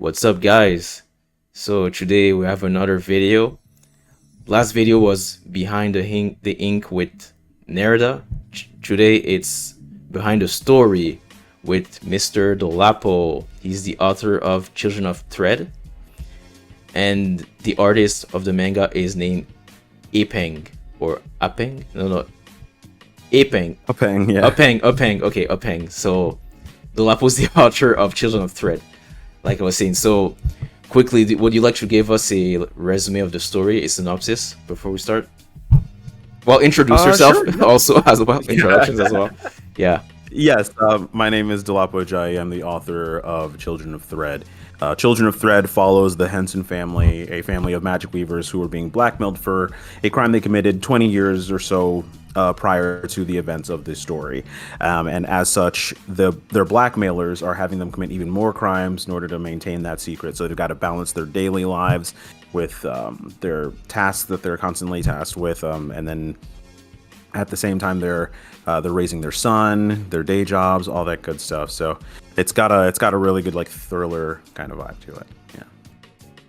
What's up, guys? So today we have another video. Last video was behind the ink with Nerda. Today it's behind the story with Mr. Dolapo. He's the author of Children of Thread, and the artist of the manga is named Apeng or Apeng. No, Apeng. Apeng, yeah. Apeng. Okay, Apeng. So Dolapo's the author of Children of Thread, like I was saying. So quickly, would you like to give us a resume of the story, a synopsis, before we start? Well, introduce yourself Sure, yeah. also as well. Introductions as well. Yeah. Yes, my name is Dolapo Ajayi. I'm the author of Children of Thread. Children of Thread follows the Henson family, a family of magic weavers who were being blackmailed for a crime they committed 20 years or so prior to the events of this story. And as such, their blackmailers are having them commit even more crimes in order to maintain that secret. So they've got to balance their daily lives with their tasks that they're constantly tasked with, and then at the same time they're raising their son, their day jobs, all that good stuff. So it's got a really good like thriller kind of vibe to it. Yeah.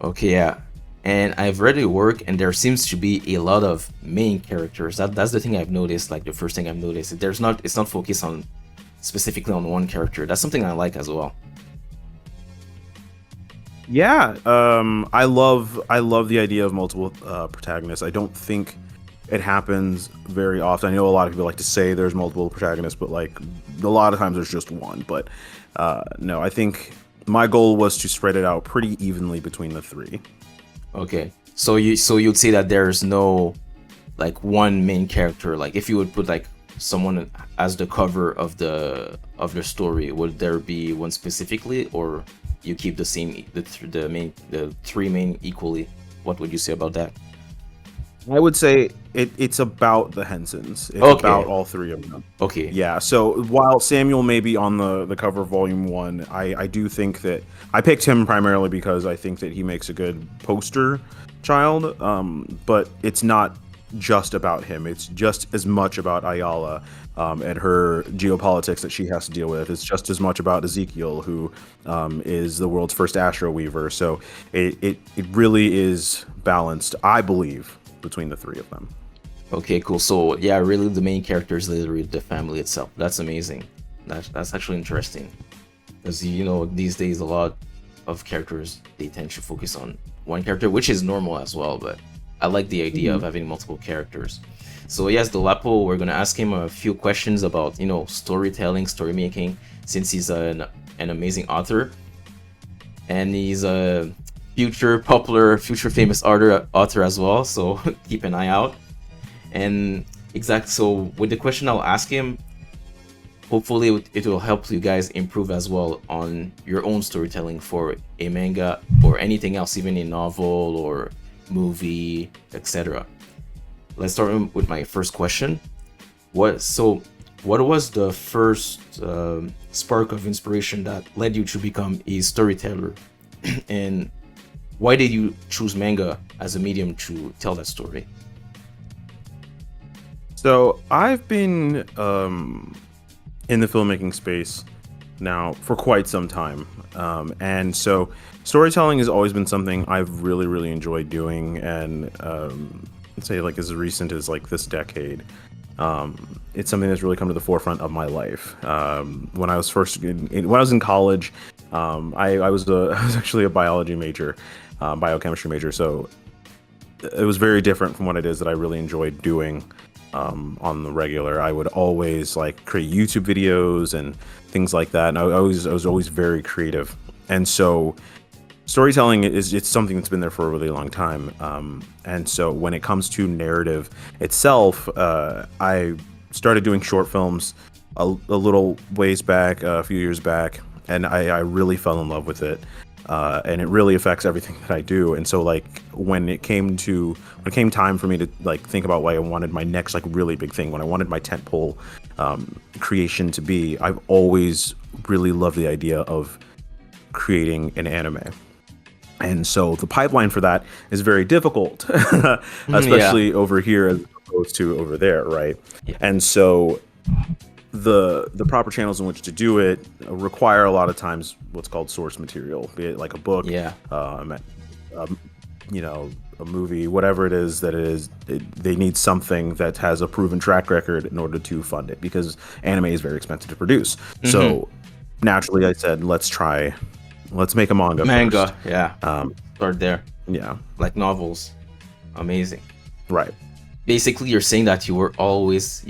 Okay. Yeah. And I've read your work, and there seems to be a lot of main characters. That's the thing I've noticed. Like the first thing I've noticed, it's not focused on specifically on one character. That's something I like as well. Yeah. I love the idea of multiple protagonists. I don't think it happens very often. I know a lot of people like to say there's multiple protagonists, but like a lot of times there's just one. But no, I think my goal was to spread it out pretty evenly between the three. Okay. So you'd say that there's no like one main character. Like if you would put like someone as the cover of the story, would there be one specifically, or you keep the same the three main equally? What would you say about that? I would say it's about the Hensons. It's Okay. about all three of them. Okay. Yeah, so while Samuel may be on the cover of Volume 1, I do think that I picked him primarily because I think that he makes a good poster child, but it's not just about him. It's just as much about Ayala and her geopolitics that she has to deal with. It's just as much about Ezekiel, who is the world's first Astro Weaver. So it really is balanced, I believe, between the three of them. Okay, cool. So yeah, really the main character is literally the family itself. That's amazing. That's actually interesting. Because these days a lot of characters, they tend to focus on one character, which is normal as well, but I like the idea of having multiple characters. So yes, Dolapo, we're gonna ask him a few questions about storytelling, story making, since he's an amazing author. And he's a future famous author as well, so keep an eye out. And so with the question I'll ask him, hopefully it will help you guys improve as well on your own storytelling for a manga or anything else, even a novel or movie, etc. Let's start with my first question. What was the first spark of inspiration that led you to become a storyteller? And why did you choose manga as a medium to tell that story? So I've been in the filmmaking space now for quite some time, and so storytelling has always been something I've really, really enjoyed doing, and I'd say like as recent as like this decade. It's something that's really come to the forefront of my life. When I was when I was in college, I was actually a biology major, biochemistry major. So it was very different from what it is that I really enjoyed doing on the regular. I would always like create YouTube videos and things like that, and I was always very creative. And so storytelling it's something that's been there for a really long time. And so when it comes to narrative itself, I started doing short films a little ways back, a few years back, and I really fell in love with it. And it really affects everything that I do. And so like when it came time for me to like think about what I wanted my next like really big thing, when I wanted my tentpole creation to be, I've always really loved the idea of creating an anime. And so the pipeline for that is very difficult, especially over here as opposed to over there, right? Yeah. And so the proper channels in which to do it require a lot of times what's called source material, be it like a book, Yeah. you know, a movie, whatever it is that it is. They need something that has a proven track record in order to fund it, because anime is very expensive to produce. So naturally, I said, let's make a manga Manga, first. yeah. Start there. Yeah, Like novels. Amazing. right. Basically, you're saying that you've always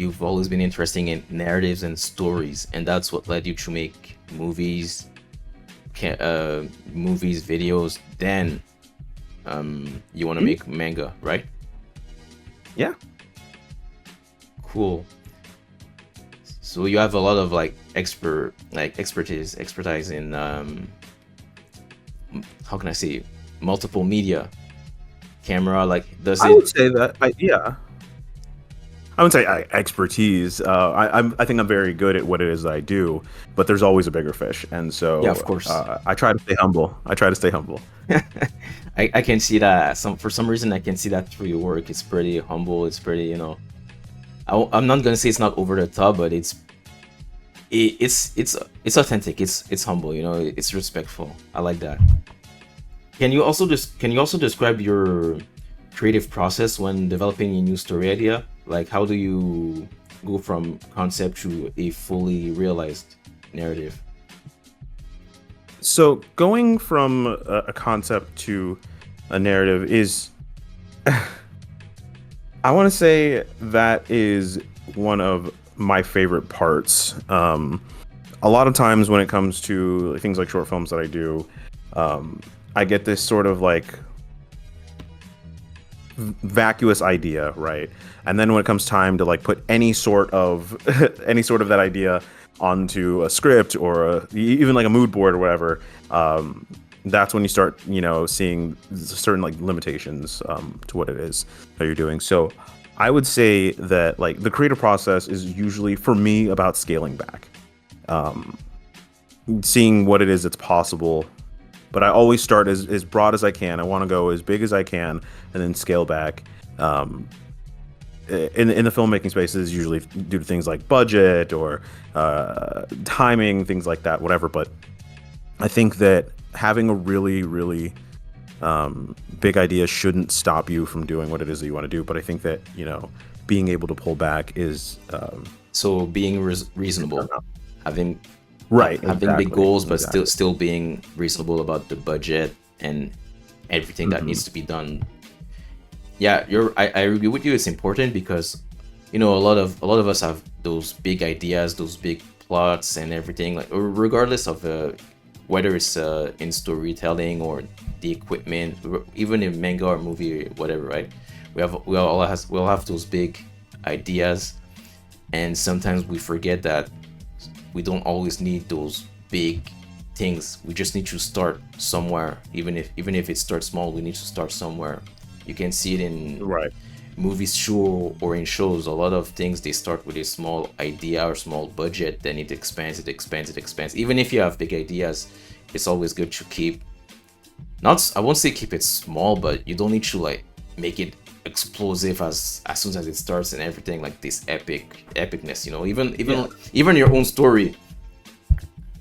been interested in narratives and stories, and that's what led you to make movies, videos. Then, you want to make manga, right? Yeah. Cool. So you have a lot of like expertise in how can I say, multiple media, camera. Like, does I it? would say that. I wouldn't say expertise. I think I'm very good at what it is that I do, but there's always a bigger fish, and so Yeah, of course. I try to stay humble. I can see that. For some reason, I can see that through your work. It's pretty humble. It's pretty, I'm not gonna say it's not over the top, but it's authentic. It's humble. It's respectful. I like that. Can you also describe your creative process when developing a new story idea? Like, how do you go from concept to a fully realized narrative? So going from a concept to a narrative is, I want to say that is one of my favorite parts. A lot of times when it comes to things like short films that I do, I get this sort of like vacuous idea, right? And then when it comes time to like put any sort of that idea onto a script or even like a mood board or whatever, that's when you start, seeing certain like limitations to what it is that you're doing. So I would say that like the creative process is usually for me about scaling back, seeing what it is that's possible. But I always start as broad as I can. I want to go as big as I can and then scale back. In the filmmaking space, this is usually due to things like budget or timing, things like that, whatever. But I think that having a really, really big idea shouldn't stop you from doing what it is that you want to do. But I think that, being able to pull back is... so being reasonable, having big goals, but still being reasonable about the budget and everything that needs to be done. Yeah, I agree with you. It's important because a lot of us have those big ideas, those big plots and everything, like regardless of whether it's in storytelling or the equipment, even in manga or movie or whatever, right? We all have those big ideas, and sometimes we forget that we don't always need those big things. We just need to start somewhere. Even if it starts small, we need to start somewhere. You can see it in movies, or in shows. A lot of things, they start with a small idea or small budget, then it expands. Even if you have big ideas, it's always good to keep, I won't say keep it small, but you don't need to like make it explosive as soon as it starts and everything, like this epicness. Even your own story.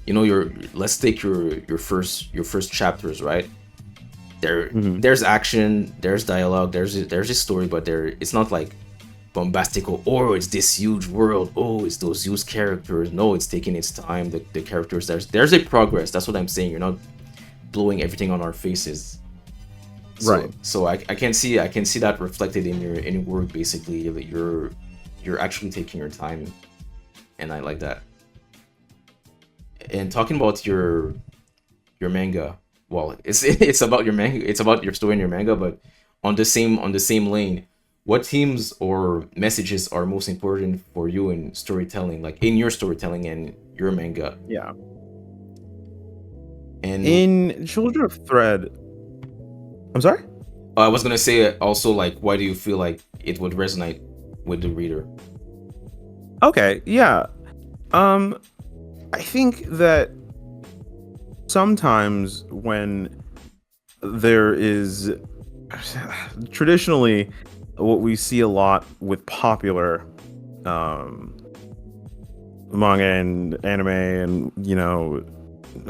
Let's take your first chapters, right? There's action, there's dialogue, there's a story, but it's not like bombastic or it's this huge world, it's those huge characters. No, it's taking its time. The characters, there's a progress. That's what I'm saying. You're not blowing everything on our faces. So I can see that reflected in your work. Basically, you're actually taking your time, and I like that. And talking about your manga, well, it's about your manga, it's about your story in your manga, but on the same lane, what themes or messages are most important for you in storytelling, like in your storytelling and your manga? Yeah. And in Children of Thread, I'm sorry? I was gonna say also, like, why do you feel like it would resonate with the reader? Okay, yeah. I think that sometimes when there is traditionally what we see a lot with popular manga and anime and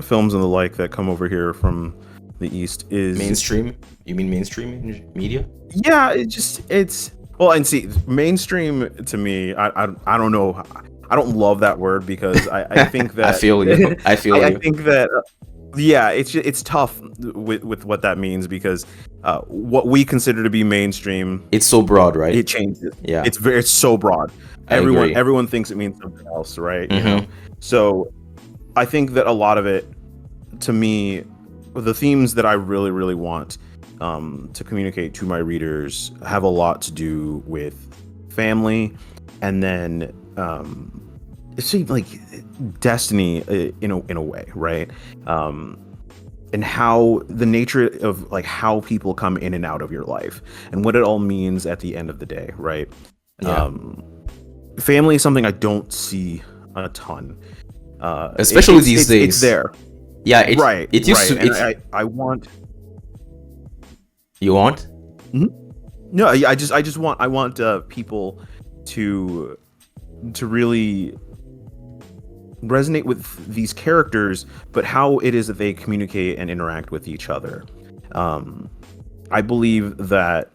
films and the like that come over here from the East is Mainstream? You mean mainstream media? Yeah, it's well, and see, mainstream to me, I don't know, I don't love that word because I think that I feel you. I feel I you. think that yeah, it's tough with what that means because what we consider to be mainstream, It's so broad, right? it changes. Yeah, It's so broad. I agree. Everyone thinks it means something else, right? Mm-hmm. So I think that a lot of it, to me, the themes that I really, really want to communicate to my readers have a lot to do with family, and then it's like destiny in a way, right? And how the nature of like how people come in and out of your life and what it all means at the end of the day, right? Yeah. Family is something I don't see a ton. Especially these days. It's there. Yeah, It used to. And I want. You want? No, I just want people to really resonate with these characters, but how it is that they communicate and interact with each other. I believe that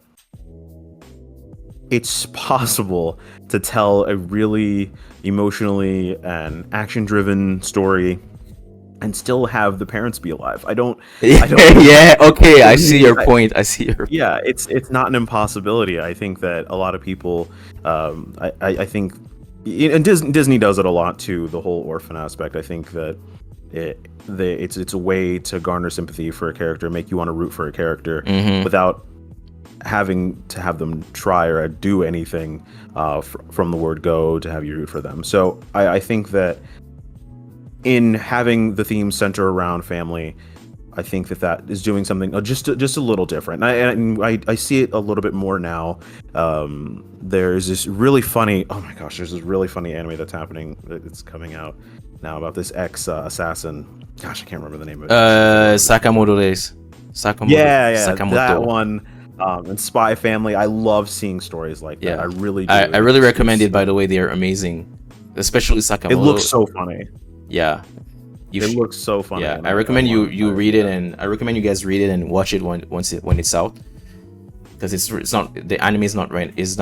it's possible to tell a really emotionally and action-driven story and still have the parents be alive. I don't Yeah, okay, I see your point. I see your Yeah, it's not an impossibility. I think that a lot of people I think, and Disney does it a lot too, the whole orphan aspect. I think that it's a way to garner sympathy for a character, make you want to root for a character without having to have them try or do anything from the word go to have you root for them. So I think that in having the theme center around family, I think that is doing something just a little different. And I see it a little bit more now. There's this really funny, oh my gosh, there's this really funny anime that's happening. It's coming out now about this ex-assassin. Gosh, I can't remember the name of it. Sakamoto Days. Sakamoto. Yeah, Sakamoto. that one. And Spy Family. I love seeing stories like that. I really do. I really recommend it, by the way. They are amazing. Especially Sakamoto. It looks so funny. Yeah. It looks so funny. Yeah, I recommend you read it, and I recommend you guys read it and watch it when it's out, because it's not, the anime is not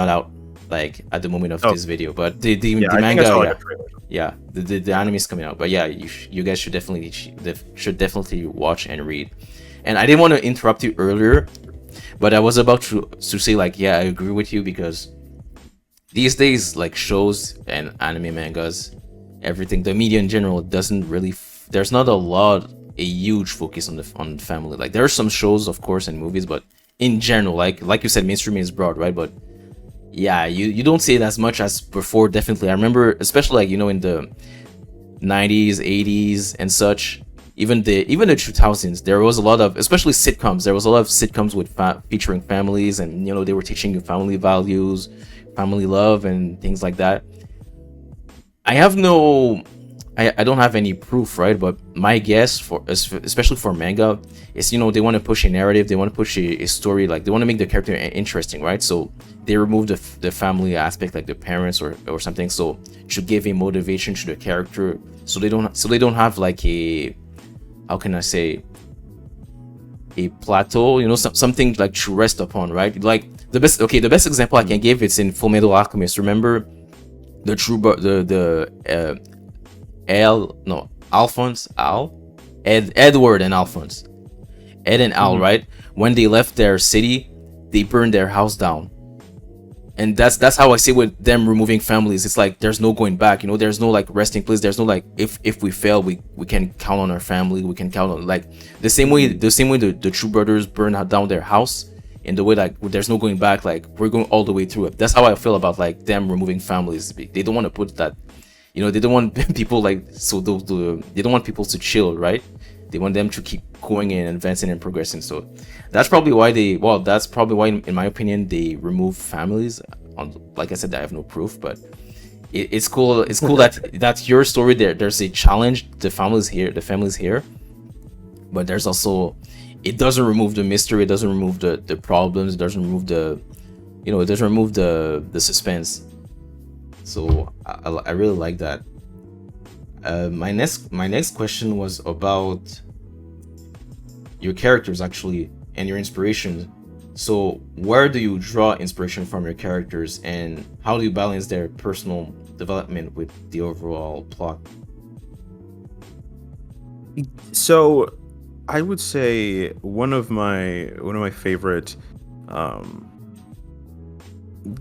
out like at the moment of this video, but the manga, the anime is coming out. But yeah, you guys should definitely watch and read. And I didn't want to interrupt you earlier, but I was about to say, like, yeah, I agree with you, because these days, like, shows and anime, mangas, everything, the media in general doesn't really there's not a huge focus on family. Like, there are some shows, of course, and movies, but in general, like you said, mainstream is broad, right? But yeah, you don't see it as much as before. Definitely, I remember, especially like, in the 90s, 80s, and such. Even the 2000s, there was a lot of, especially sitcoms. There was a lot of sitcoms with featuring families, and they were teaching you family values, family love, and things like that. I don't have any proof, right? But my guess, especially for manga, is they want to push a narrative, they want to push a story, like they want to make the character interesting, right? So they remove the family aspect, like the parents or something, so to give a motivation to the character, so they don't have like a, how can I say, a plateau, something like to rest upon, right? Like the best example I can give, it's in Fullmetal Alchemist. Remember Edward and Alphonse. Ed and Al, right? When they left their city, they burned their house down. And that's how I say with them removing families. It's like there's no going back, there's no like resting place. There's no like, if we fail, we can count on our family. We can count on, like, the same way the True Brothers burned down their house, in the way, like, there's no going back, like we're going all the way through it. That's how I feel about like them removing families. They don't want to put that, they don't want people like, so they don't want people to chill, right? They want them to keep going and advancing and progressing. So that's probably why in my opinion, they remove families. Like I said, I have no proof, but it's cool that that's your story. There's a challenge, the family's here, but there's also, it doesn't remove the mystery, it doesn't remove the problems, it doesn't remove the suspense. So I really like that. My next question was about your characters actually and your inspiration. So where do you draw inspiration from your characters, and how do you balance their personal development with the overall plot? So I would say one of my favorite um,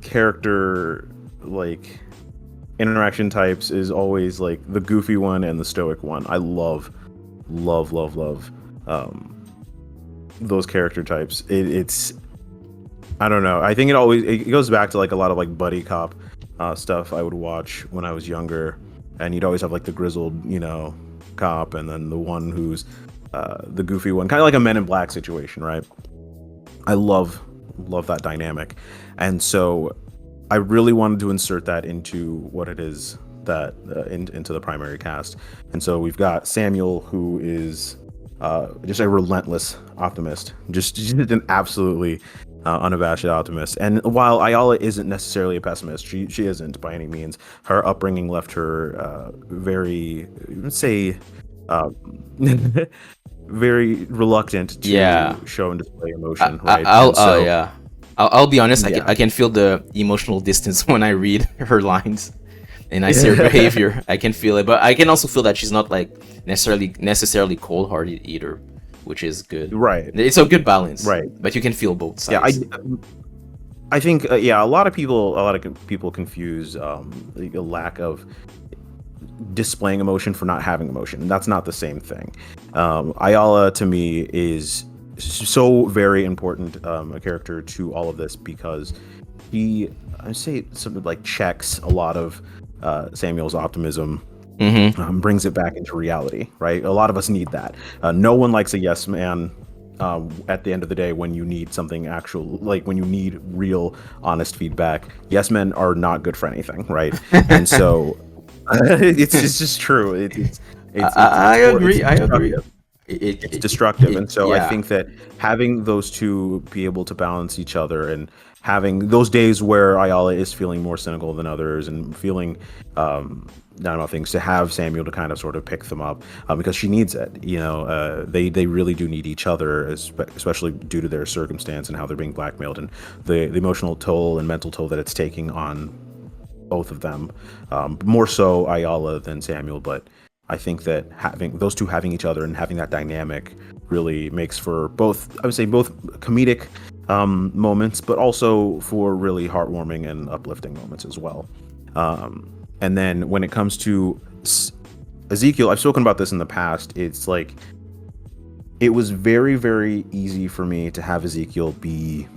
character like interaction types is always like the goofy one and the stoic one. I love those character types. It's I don't know. I think it goes back to like a lot of like buddy cop stuff I would watch when I was younger, and you'd always have like the grizzled, cop, and then the one who's the goofy one, kind of like a Men in Black situation, right? I love that dynamic, and so I really wanted to insert that into what it is that into the primary cast. And so we've got Samuel, who is just a relentless optimist, just an absolutely unabashed optimist. And while Ayala isn't necessarily a pessimist, she isn't by any means. Her upbringing left her very, let's say, uh, very reluctant to Yeah. show and display emotion, I, right? I'll And so, yeah. I'll be honest. yeah, I can feel the emotional distance when I read her lines and I see her behavior. I can feel it, but I can also feel that she's not like necessarily cold-hearted either, which is good. right, It's a good balance, right. but you can feel both Yeah, sides. I think a lot of people confuse a lack of displaying emotion for not having emotion, and that's not the same thing. Ayala to me is so very important a character to all of this because I say something like checks a lot of Samuel's optimism. Brings it back into reality, right? A lot of us need that. No one likes a yes man at the end of the day when you need something actual, like when you need real, honest feedback. Yes men are not good for anything, right? And so it's just true. I agree. I agree. Destructive. It's destructive, and so I Yeah. think that having those two be able to balance each other, and having those days where Ayala is feeling more cynical than others and feeling down about things, to have Samuel to kind of sort of pick them up because she needs it. They really do need each other, especially due to their circumstance and how they're being blackmailed, and the emotional toll and mental toll that it's taking on both of them. More so Ayala than Samuel, but I think that having each other and having that dynamic really makes for both, I would say, both comedic moments, but also for really heartwarming and uplifting moments as well. And then when it comes to Ezekiel, I've spoken about this in the past. It's like it was very, very easy for me to have Ezekiel be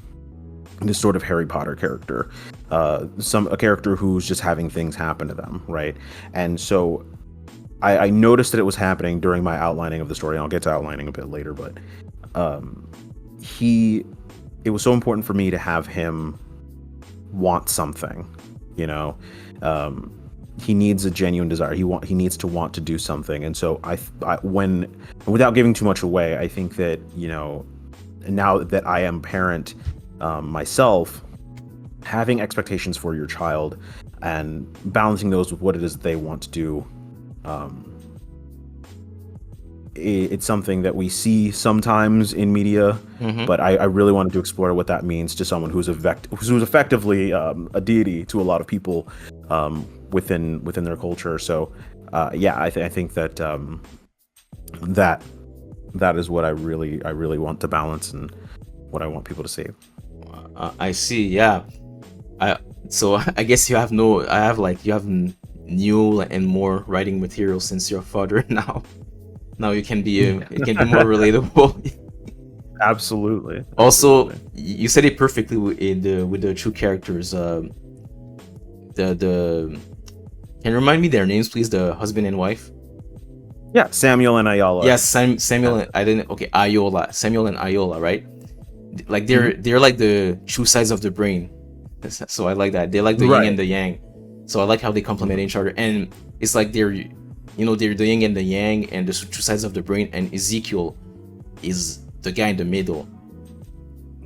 this sort of Harry Potter character, a character who's just having things happen to them, right? And so I noticed that it was happening during my outlining of the story, and I'll get to outlining a bit later, but it was so important for me to have him want something, he needs a genuine desire. He needs to want to do something. And so without giving too much away, I think that, now that I am parent myself, having expectations for your child and balancing those with what it is that they want to do, it's something that we see sometimes in media, but I really wanted to explore what that means to someone who's effectively a deity to a lot of people within their culture. So I think that that is what I really want to balance and what I want people to see. I see. Yeah. So I guess you have new and more writing material since you're a father now. Now it can be more relatable. Absolutely. Also, you said it perfectly with the two characters. Can you remind me their names, please? The husband and wife. Yeah, Samuel and Ayala. Yes, Samuel. I didn't. Okay, Ayola. Samuel and Ayola, right? Like they're like the two sides of the brain. So I like that. They're like the yin and the yang. So I like how they complement each other, and it's like they're the yin and the yang, and the two sides of the brain. And Ezekiel is the guy in the middle.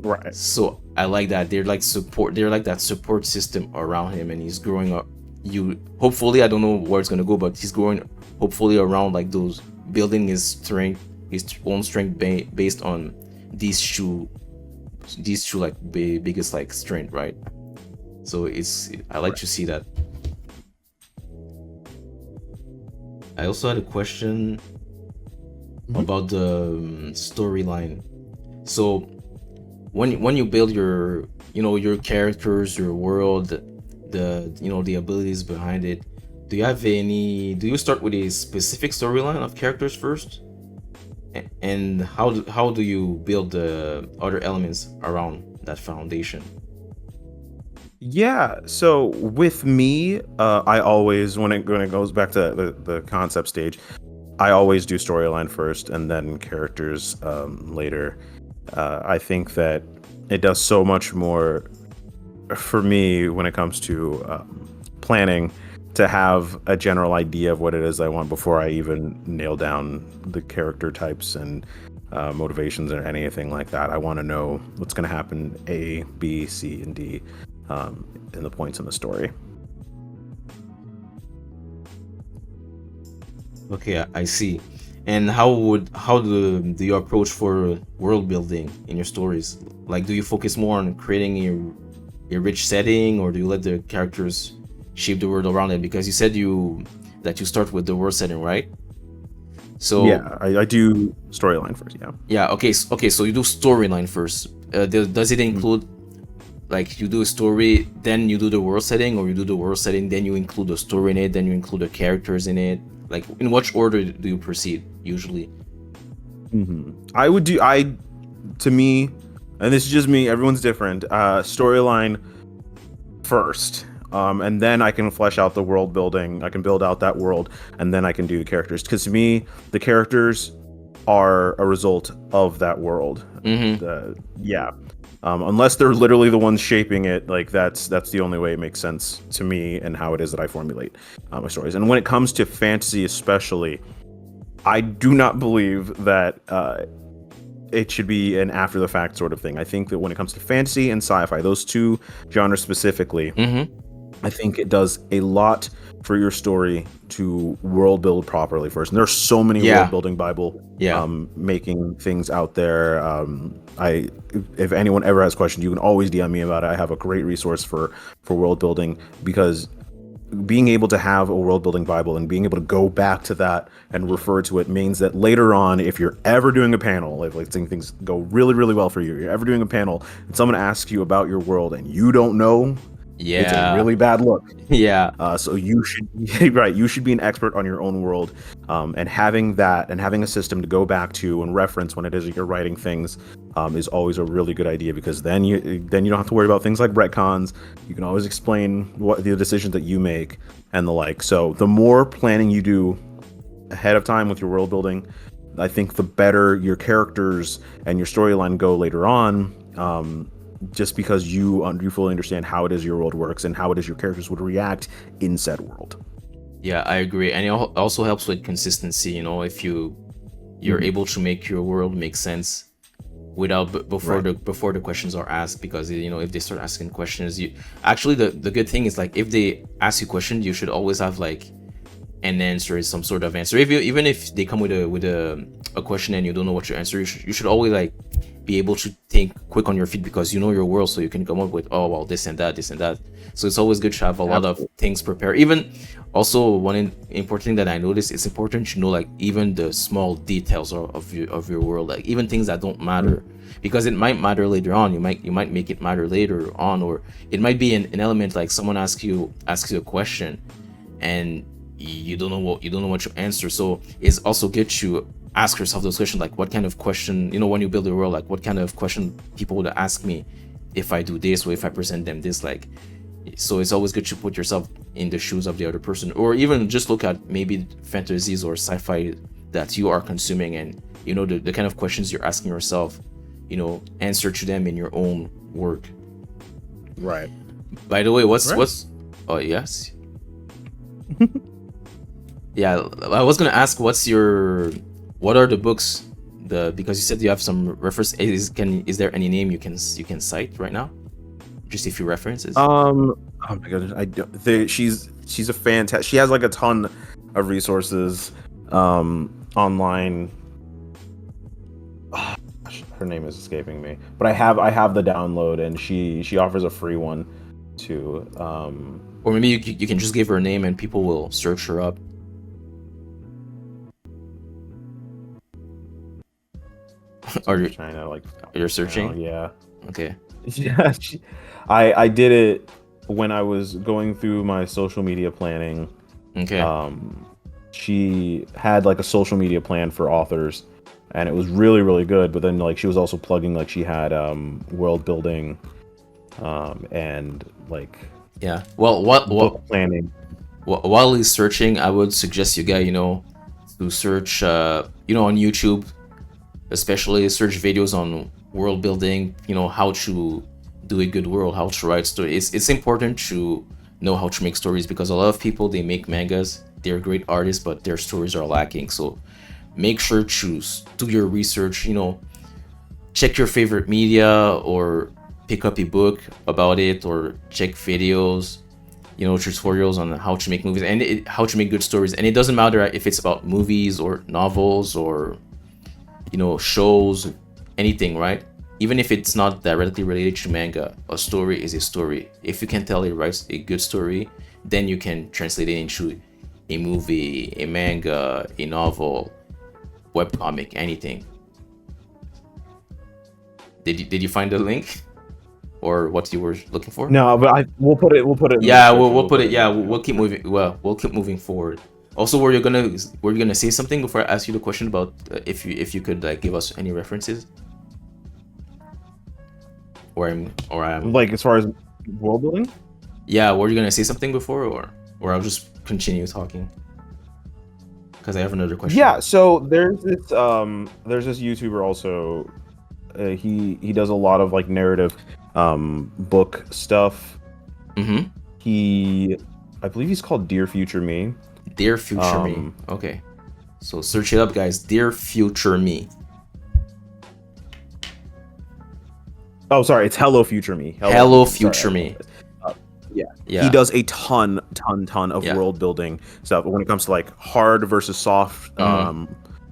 Right. So I like that. They're like support. They're like that support system around him, and he's growing up. you hopefully, I don't know where it's gonna go, but he's going hopefully around like those, building his strength, his own strength based on these two like biggest like strength, right? So I like to see that. I also had a question about the storyline. So when you build your your characters, your world, the abilities behind it, do you start with a specific storyline of characters first, and how do you build the other elements around that foundation? Yeah, so with me, I always when it goes back to the concept stage, I always do storyline first and then characters later. I think that it does so much more for me when it comes to planning, to have a general idea of what it is I want before I even nail down the character types and motivations or anything like that. I want to know what's going to happen A, B, C, and D in the points in the story. Okay, I see. And how do you approach for world building in your stories? Like, do you focus more on creating a rich setting, or do you let the characters shape the world around it? Because you said that you start with the world setting, right? So Yeah, I do storyline first. Yeah. yeah, okay, okay. So you do storyline first. Does it include like you do a story, then you do the world setting, or you do the world setting, then you include the story in it, then you include the characters in it? Like, in which order do you proceed usually? I would do to me, and this is just me. Everyone's different. Storyline first, and then I can flesh out the world building. I can build out that world, and then I can do the characters. Because to me, the characters are a result of that world. Yeah. Unless they're literally the ones shaping it, like that's the only way it makes sense to me and how it is that I formulate my stories. And when it comes to fantasy, especially, I do not believe that it should be an after the fact sort of thing. I think that when it comes to fantasy and sci-fi, those two genres specifically, I think it does a lot for your story to world build properly first. And there's so many world building Bible making things out there. If anyone ever has questions, you can always DM me about it. I have a great resource for world building, because being able to have a world building Bible and being able to go back to that and refer to it means that later on, if you're ever doing a panel, if like things go really, really well for you, you're ever doing a panel and someone asks you about your world and you don't know, it's a really bad look. So you should right. You should be an expert on your own world, and having that and having a system to go back to and reference when it is that you're writing things is always a really good idea, because then you don't have to worry about things like retcons. You can always explain what the decisions that you make and the like. So the more planning you do ahead of time with your world building, I think the better your characters and your storyline go later on. Just because you fully understand how it is your world works and how it is your characters would react in said world. Yeah, I agree. And it also helps with consistency, if you're able to make your world make sense without before the questions are asked. Because if they start asking questions, you actually, the good thing is, like, if they ask you questions, you should always have like an answer, some sort of answer. Even if they come with a question and you don't know what your answer, you should always like be able to think quick on your feet, because you know your world, so you can come up with, oh well, this and that. So it's always good to have a lot of things prepared. Even also, one important thing that I noticed, it's important to know like even the small details of your world, like even things that don't matter, because it might matter later on. You might make it matter later on, or it might be an element, like someone asks you a question and you don't know what to answer. So it's also good to ask yourself those questions, like what kind of question, when you build a world, like what kind of question people would ask me if I do this, or if I present them this, like. So it's always good to put yourself in the shoes of the other person, or even just look at maybe fantasies or sci-fi that you are consuming, and the kind of questions you're asking yourself, answer to them in your own work. Right. By the way, what's oh yes. Yeah, I was gonna ask, what are the books, because you said you have some reference. Is there any name you can cite right now? Just a few references. Oh my goodness, I don't, she's a fantastic. She has like a ton of resources online. Oh, gosh, her name is escaping me, but I have the download, and she offers a free one too. Or maybe you can just give her a name and people will search her up. Are you trying to like you're searching? yeah. Okay. Yeah, I did it when I was going through my social media planning. Okay. She had like a social media plan for authors, and it was really really good. But then like she was also plugging, like she had world building, and like Yeah. Well, what book planning. while he's searching, I would suggest you guys, to search, on YouTube, especially search videos on world building. How to do a good world, how to write story. It's important to know how to make stories, because a lot of people, they make mangas, they're great artists, but their stories are lacking. So make sure to do your research. Check your favorite media, or pick up a book about it, or check videos, tutorials on how to make movies, and how to make good stories. And it doesn't matter if it's about movies or novels or shows, anything, right? Even if it's not directly related to manga, a story is a story. If you can tell it writes a good story, then you can translate it into a movie, a manga, a novel, webcomic, anything. Did you find the link, or what you were looking for? No, but we'll put it. In Yeah, the we'll put it. Yeah, we'll keep moving. Well, we'll keep moving forward. Also, were you gonna say something before I ask you the question about if you could like give us any references? Or I'm like as far as world building. Yeah, were you gonna say something before, or I'll just continue talking? Because I have another question. Yeah, so there's this YouTuber also. He does a lot of like narrative book stuff. Mm-hmm. I believe he's called Dear Future Me. Dear Future Me. Okay. So search it up, guys. Dear Future Me. Oh, sorry, it's Hello Future Me. Hello Future Me. Yeah. He does a ton of Yeah. world building stuff when it comes to like hard versus soft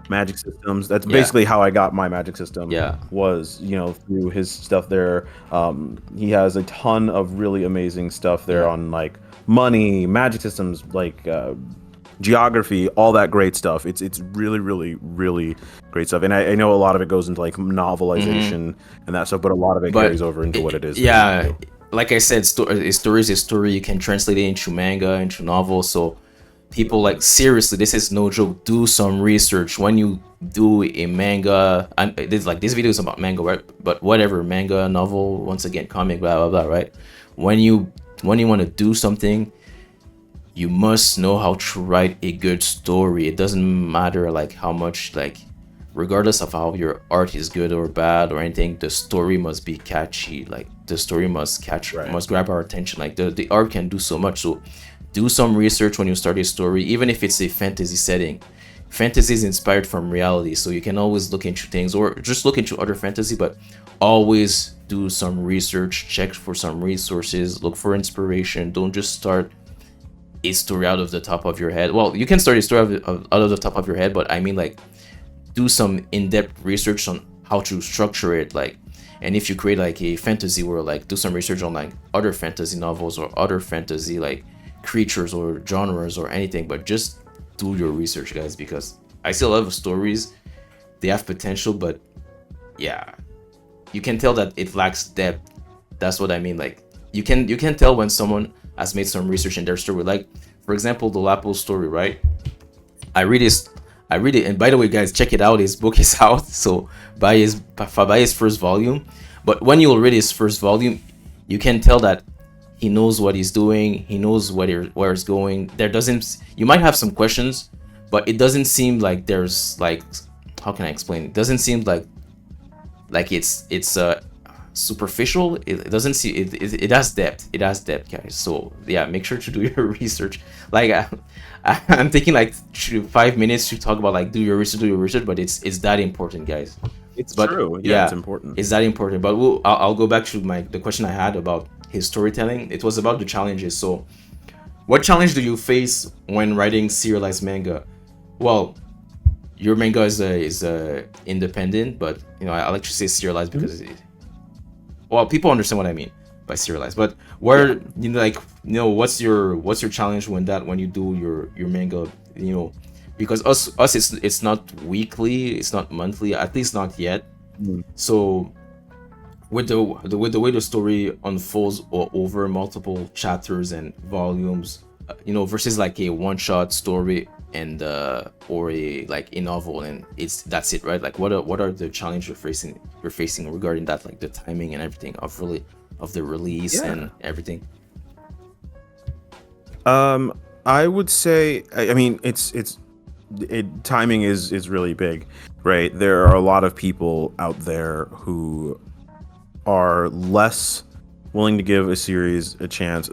magic systems. That's basically how I got my magic system. Yeah. Was through his stuff there. He has a ton of really amazing stuff there on like money, magic systems, like geography, all that great stuff. It's really really really great stuff, and I know a lot of it goes into like novelization and that stuff, but a lot of it carries over into what it is. Yeah, like I said, a story is a story. You can translate it into manga, into novel. So people, like, seriously, this is no joke. Do some research when you do a manga. And this video is about manga, right? But whatever, manga, novel, once again, comic, blah blah blah, right? When you want to do something, you must know how to write a good story. It doesn't matter like how much, like, regardless of how your art is good or bad or anything, the story must be catchy. Like, the story must must grab our attention. Like, the art can do so much. So do some research when you start a story, even if it's a fantasy setting. Fantasy is inspired from reality, so you can always look into things, or just look into other fantasy, but always do some research, check for some resources, look for inspiration. Don't just start a story out of the top of your head. Well, you can start a story out of the top of your head, but I mean, like, do some in-depth research on how to structure it. Like, and if you create like a fantasy world, like, do some research on like other fantasy novels or other fantasy like creatures or genres or anything. But just do your research, guys, because I see a lot of stories, they have potential, but yeah, you can tell that it lacks depth. That's what I mean. Like, you can tell when someone has made some research in their story. Like, for example, Dolapo's story, right? I read it, and by the way, guys, check it out. His book is out, so buy his first volume. But when you read his first volume, you can tell that he knows what he's doing. He knows where it's going. You might have some questions, but it doesn't seem like there's like, how can I explain? It doesn't seem like it's superficial. It doesn't see it has depth. It has depth, guys. So yeah, make sure to do your research. Like, I'm taking like 5 minutes to talk about, like, do your research, but it's that important, guys. It's true. Yeah, it's important. It's that important. But I'll go back to the question I had about his storytelling. It was about the challenges. So, what challenge do you face when writing serialized manga? Well, your manga is independent, but I like to say serialized because people understand what I mean by serialized. But where what's your challenge when you do your manga? Because us it's not weekly, it's not monthly, at least not yet. So with the way the story unfolds over multiple chapters and volumes, versus like a one shot story and or a novel, and that's it, right? Like what are the challenges you're facing regarding that, like the timing and everything of the release and everything? I would say, I mean, timing is really big, right? There are a lot of people out there who are less willing to give a series a chance,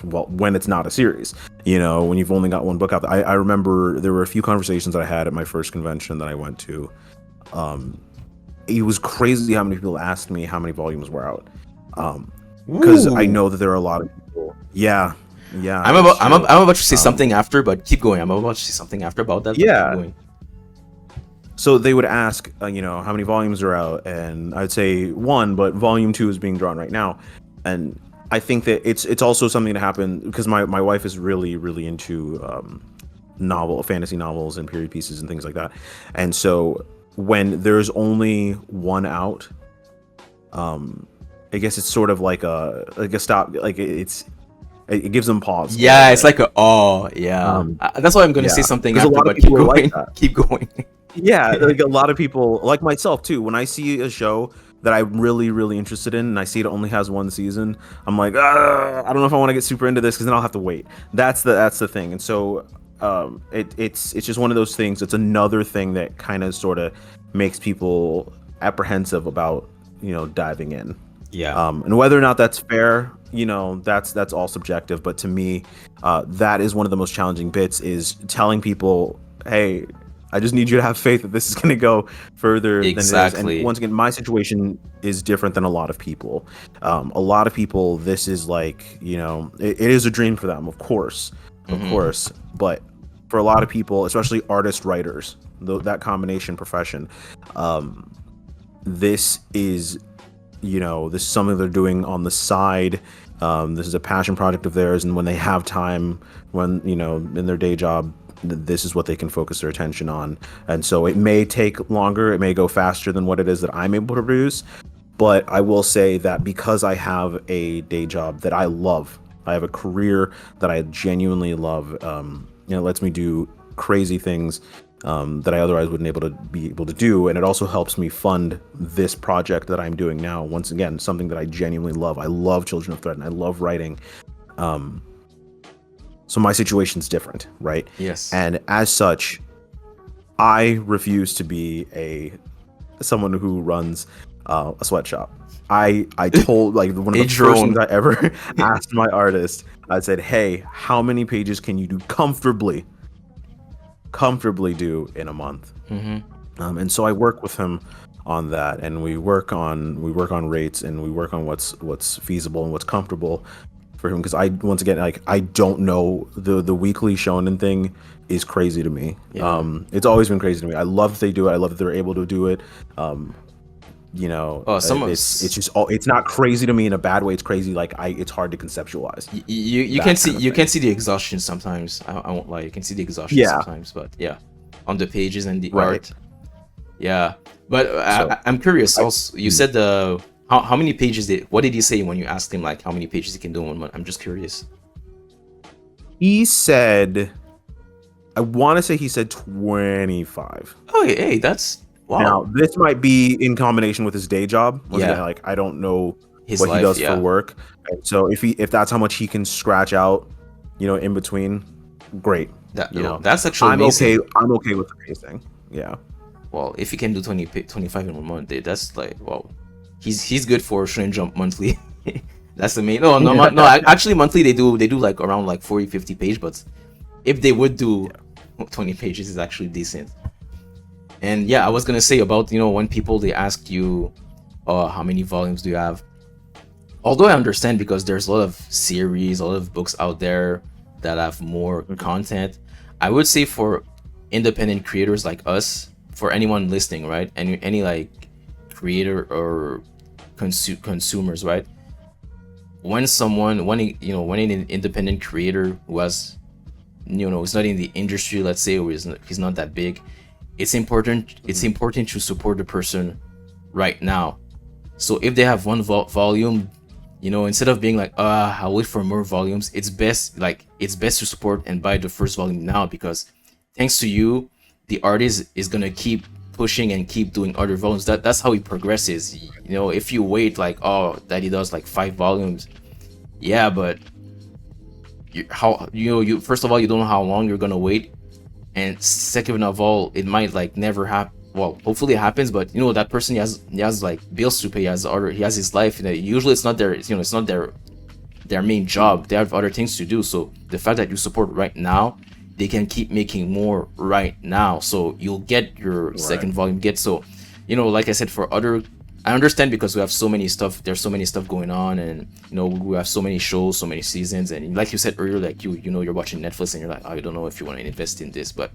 well, when it's not a series, when you've only got one book out there. I remember there were a few conversations that I had at my first convention that I went to. It was crazy how many people asked me how many volumes were out, because I know that there are a lot of people. Yeah. I'm about to say something after, but keep going. I'm about to say something after about that. Yeah. Keep going. So they would ask, how many volumes are out, and I'd say one, but volume 2 is being drawn right now. And I think that it's also something to happen because my wife is really, really into fantasy novels and period pieces and things like that. And so when there's only one out, I guess it's sort of like a stop, like it gives them pause. Yeah, it's like that's why I'm going to say something after, but keep going. Like keep going. Yeah, like a lot of people, like myself too, when I see a show that I'm really, really interested in and I see it only has one season, I'm like, I don't know if I want to get super into this because then I'll have to wait. That's the thing. And so it's just one of those things. It's another thing that kind of sort of makes people apprehensive about diving in. Yeah. And whether or not that's fair, that's all subjective. But to me, that is one of the most challenging bits, is telling people, hey, I just need you to have faith that this is going to go further than it is. And once again, my situation is different than a lot of people. A lot of people, this is like, it is a dream for them, of course. But for a lot of people, especially artist writers, that combination profession, this is this is something they're doing on the side. This is a passion project of theirs, and when they have time, when in their day job, this is what they can focus their attention on. And so it may take longer, it may go faster than what it is that I'm able to produce, but I will say that because I have a day job that I love, I have a career that I genuinely love, it lets me do crazy things that I otherwise wouldn't be able to do, and it also helps me fund this project that I'm doing now. Once again, something that I genuinely love. I love Children of Thread and I love writing. So my situation's different, right? Yes. And as such, I refuse to be someone who runs a sweatshop. I told, like, one of the first things I ever asked my artist, I said, hey, how many pages can you do comfortably do in a month? And so I work with him on that, and we work on rates, and we work on what's feasible and what's comfortable for him, because I don't know, the weekly shonen thing is crazy to me. It's always been crazy to me. I love that they do it. I love that they're able to do it. It's just it's not crazy to me in a bad way. It's crazy, like it's hard to conceptualize. You can see the exhaustion sometimes. I won't lie, you can see the exhaustion sometimes, but on the pages and the art. But I'm curious also, you said how many pages what did he say when you asked him, like, how many pages he can do in 1 month? I'm just curious. He said, I want to say he said 25. Oh, hey, that's wow. Now, this might be in combination with his day job. Again, like, I don't know what he does for work. So if that's how much he can scratch out, in between, great. That's actually amazing. I'm okay with the pacing. Yeah. Well, if he can do 25 in 1 month, that's like, wow. He's good for Shonen Jump monthly. That's the main. No. Actually, monthly they do like around like 40-50 page, but if they would do 20 pages, is actually decent. And I was gonna say about when people they ask you, how many volumes do you have? although I understand because there's a lot of series, a lot of books out there that have more content, I would say for independent creators like us, for anyone listening, right? Any like creator or consumers, right? When an independent creator who has, is not in the industry, let's say, or he's not that big, it's important to support the person right now. So if they have one volume, instead of being like, I'll wait for more volumes, it's best to support and buy the first volume now, because thanks to you, the artist is gonna keep pushing and keep doing other volumes. That's how he progresses. If you wait, like, that he does like 5 volumes, yeah, but you first of all, you don't know how long you're gonna wait, and second of all, it might like never happen. Well, hopefully it happens, but that person, he has like bills to pay, he has his life. Usually it's not their main job. They have other things to do. So the fact that you support right now, they can keep making more right now. So you'll get your second volume. So, like I said, I understand because we have so many stuff. There's so many stuff going on, and we have so many shows, so many seasons, and like you said earlier, like you're watching Netflix and you're like, I don't know if you want to invest in this, but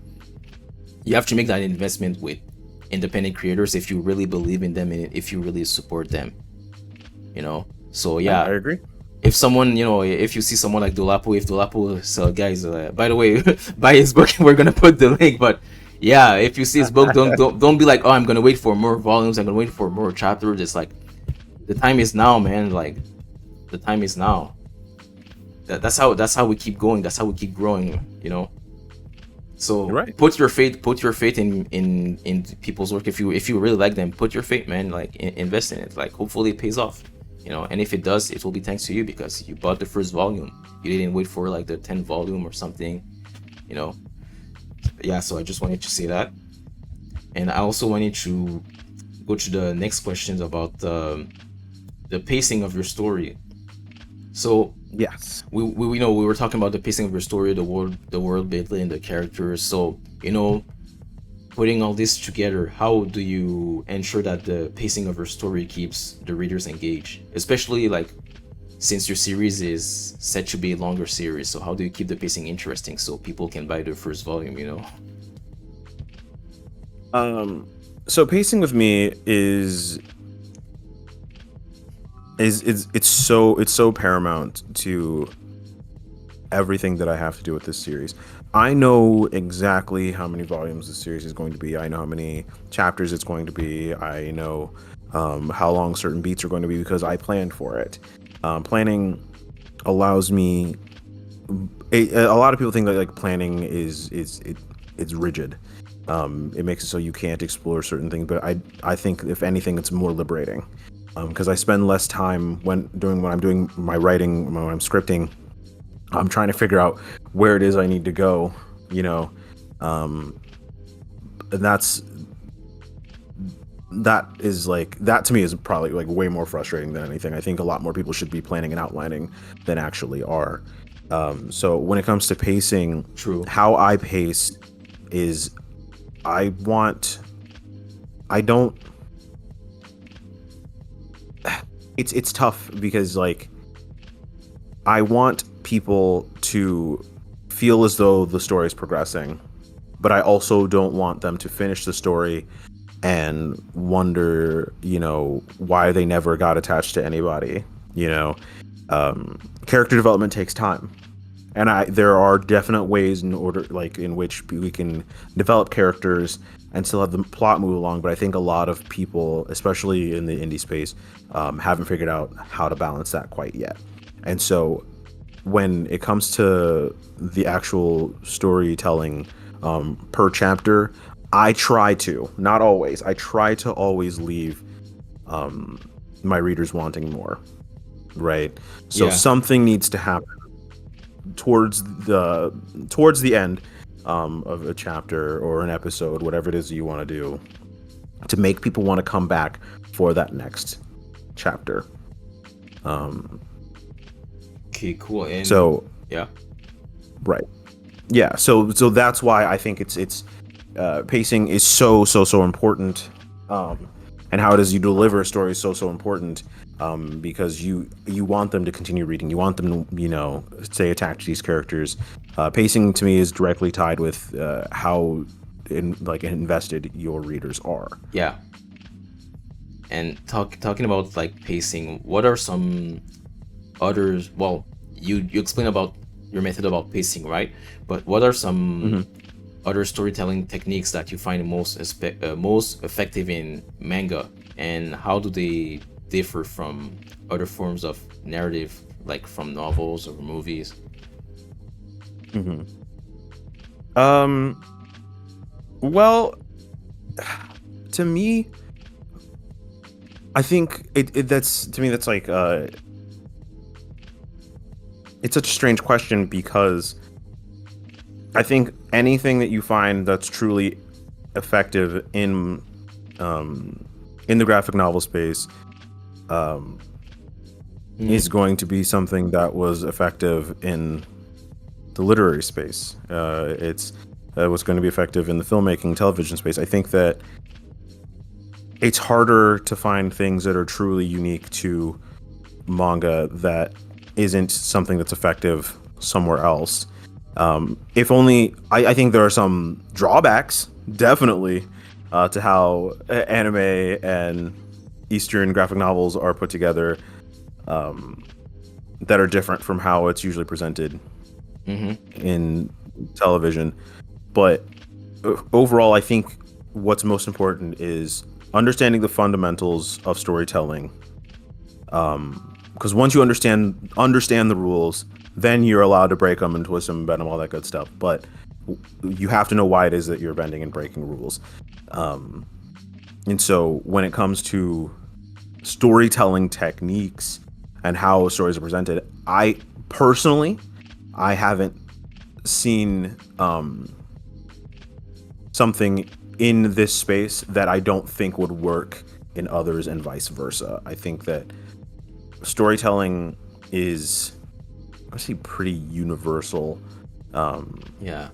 you have to make that investment with independent creators if you really believe in them and if you really support them. So yeah, I agree. if someone, if you see someone like Dolapo, if Dolapo, so guys, by the way, buy his book. We're gonna put the link. But yeah, if you see his book, don't be like, oh, I'm gonna wait for more volumes, I'm gonna wait for more chapters. It's like, the time is now, man. Like, the time is now. That's how we keep going. That's how we keep growing. So put your faith in people's work. If you really like them, put your faith, man. Like, invest in it. Like, hopefully it pays off. And if it does, it will be thanks to you because you bought the first volume. You didn't wait for like the 10 volume or something. Yeah. So I just wanted to say that, and I also wanted to go to the next questions about the pacing of your story. So Yes. we were talking about the pacing of your story, the world building, the characters. So putting all this together, how do you ensure that the pacing of your story keeps the readers engaged, especially like since your series is set to be a longer series? So how do you keep the pacing interesting so people can buy the first volume? So pacing with me is it's so paramount to everything that I have to do with this series. I know exactly how many volumes the series is going to be. I know how many chapters it's going to be. I know how long certain beats are going to be because I planned for it. Planning allows me. A lot of people think that like planning it's rigid. It makes it so you can't explore certain things, but I think if anything, it's more liberating because I spend less time when I'm doing my writing, when I'm scripting. I'm trying to figure out where it is I need to go, and that is like, that to me is probably like way more frustrating than anything. I think a lot more people should be planning and outlining than actually are. So when it comes to pacing, True. how I pace is it's tough because like I want people to feel as though the story is progressing, but I also don't want them to finish the story and wonder, why they never got attached to anybody. Character development takes time, and there are definite ways in which we can develop characters and still have the plot move along. But I think a lot of people, especially in the indie space, haven't figured out how to balance that quite yet. And so when it comes to the actual storytelling per chapter, I try to, not always, I try to always leave my readers wanting more, right? So something needs to happen towards the end of a chapter or an episode, whatever it is you want to do, to make people want to come back for that next chapter. Okay, cool. And so yeah, right, yeah. So that's why I think it's pacing is so important, and how it is you deliver a story is so important, because you want them to continue reading, you want them to stay attached to these characters. Pacing to me is directly tied with how invested your readers are. Yeah. And talking about like pacing, what are some others? Well, you explain about your method about pacing, right? But what are some other storytelling techniques that you find most effective in manga, and how do they differ from other forms of narrative, like from novels or movies? Um, well, to me, I think that's like it's such a strange question, because I think anything that you find that's truly effective in the graphic novel space is going to be something that was effective in the literary space. It's what's going to be effective in the filmmaking, television space. I think that it's harder to find things that are truly unique to manga that isn't something that's effective somewhere else. If only, I think there are some drawbacks, definitely, to how anime and Eastern graphic novels are put together, that are different from how it's usually presented in television. But overall, I think what's most important is understanding the fundamentals of storytelling. Because once you understand the rules, then you're allowed to break them and twist them and bend them, all that good stuff. But you have to know why it is that you're bending and breaking rules. And so when it comes to storytelling techniques and how stories are presented, I haven't seen something in this space that I don't think would work in others, and vice versa. I think that storytelling is, I say, pretty universal. Yeah.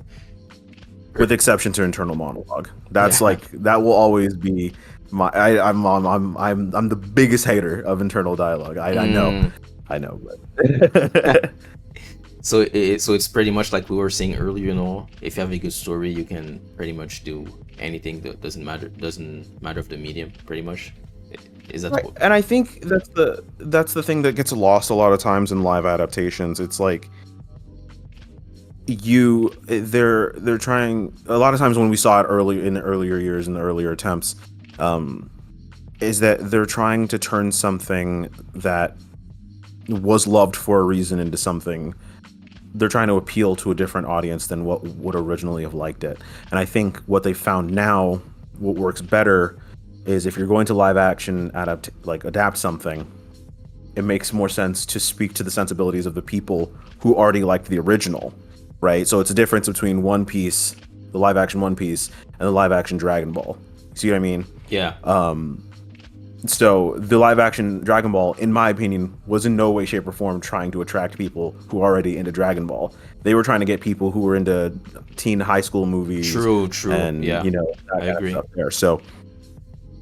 With exception to internal monologue. That's like, that will always be my. I'm the biggest hater of internal dialogue. I know, but So it's pretty much like we were saying earlier, if you have a good story, you can pretty much do anything. That doesn't matter of the medium, pretty much. Is that right. And I think that's the thing that gets lost a lot of times in live adaptations. It's like they're trying, a lot of times when we saw it early in the earlier years, in the earlier attempts, is that they're trying to turn something that was loved for a reason into something. They're trying to appeal to a different audience than what would originally have liked it. And I think what they found now, what works better, is if you're going to live action adapt something, it makes more sense to speak to the sensibilities of the people who already liked the original, right? So it's a difference between One Piece, the live action One Piece, and the live action Dragon Ball. See what I mean? Yeah. So the live action Dragon Ball, in my opinion, was in no way, shape, or form trying to attract people who are already into Dragon Ball. They were trying to get people who were into teen high school movies. True. And yeah, that I agree. stuff there. So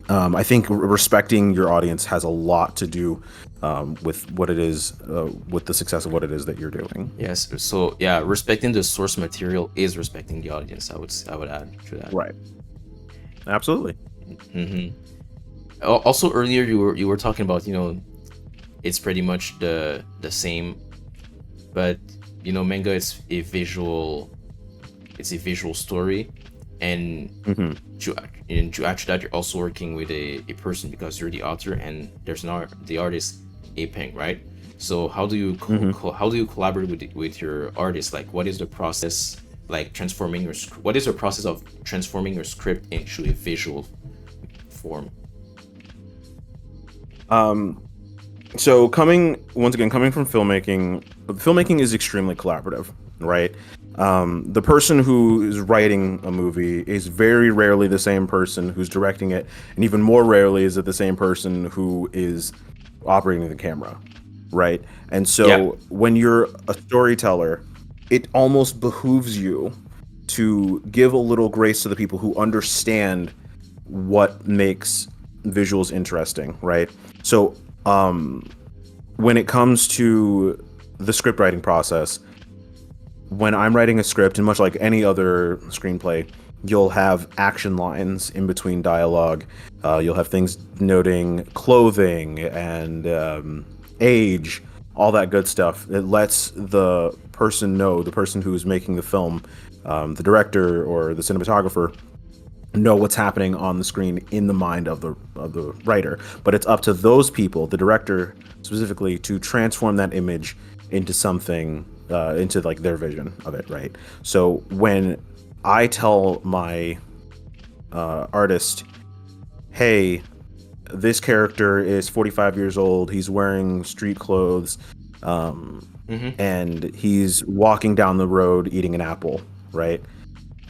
I think respecting your audience has a lot to do with what it is, with the success of what it is that you're doing. Yes. So yeah, respecting the source material is respecting the audience. I would add to that. Right. Absolutely. Also, earlier you were talking about it's pretty much the same, but manga is a visual story, and to add to that, you're also working with a person, because you're the author and there's the artist Apeng, right? So how do you collaborate with your artist? Like, what is the process like what is the process of transforming your script into a visual form? So coming from filmmaking is extremely collaborative, right? The person who is writing a movie is very rarely the same person who's directing it, and even more rarely is it the same person who is operating the camera, right? And so when you're a storyteller, it almost behooves you to give a little grace to the people who understand what makes visuals interesting, right? So when it comes to the script writing process, when I'm writing a script, and much like any other screenplay, you'll have action lines in between dialogue. You'll have things noting clothing and age, all that good stuff. It lets the person know, the person who is making the film, the director or the cinematographer, know what's happening on the screen in the mind of the writer. But it's up to those people, the director specifically, to transform that image into something, into like their vision of it, right? So when I tell my artist, hey, this character is 45 years old, he's wearing street clothes, and he's walking down the road eating an apple, right?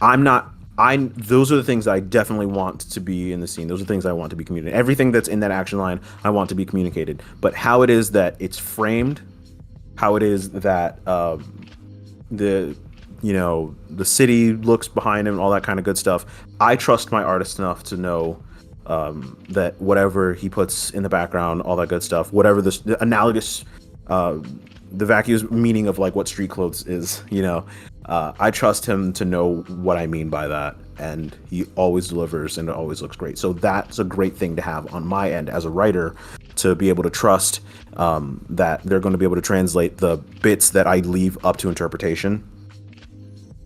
I'm not those are the things that I definitely want to be in the scene. Those are the things I want to be communicated. Everything that's in that action line, I want to be communicated. But how it is that it's framed, how it is that the the city looks behind him, all that kind of good stuff. I trust my artist enough to know that whatever he puts in the background, all that good stuff, whatever the analogous, the vacuous meaning of like what street clothes is, I trust him to know what I mean by that, and he always delivers, and it always looks great. So that's a great thing to have on my end as a writer, to be able to trust that they're going to be able to translate the bits that I leave up to interpretation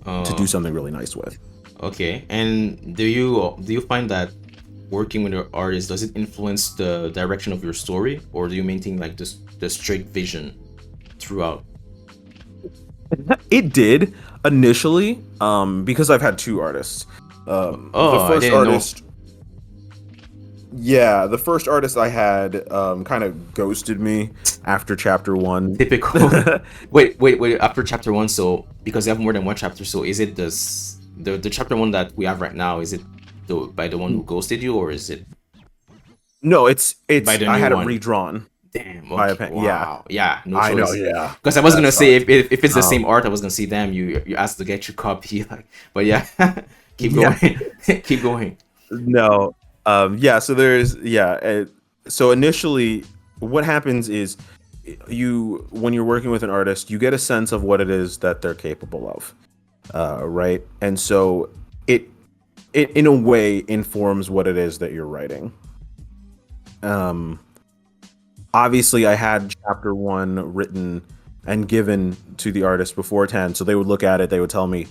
to do something really nice with. Okay, and do you find that working with your artist, does it influence the direction of your story, or do you maintain like this the strict vision throughout? It did initially, because I've had two artists. The I first didn't know. artist, yeah, the first artist I had kind of ghosted me after chapter one. Typical. Wait. After chapter one, so because you have more than one chapter, so is it the chapter one that we have right now? Is it by the one who ghosted you, or is it No, it's by the I new had it one? redrawn Damn. by a Okay. pen. Yeah, Wow. Yeah. No I know. choice. Yeah, Because I was that gonna say sucked. if it's the same Um, art, I was gonna say, damn, you asked to get your copy. Like, but yeah, keep yeah, going. Keep going. no, yeah. So there's so initially, what happens is when you're working with an artist, you get a sense of what it is that they're capable of, right? And so it in a way informs what it is that you're writing. Um, Obviously, I had chapter one written and given to the artist before 10, so they would look at it, they would tell me,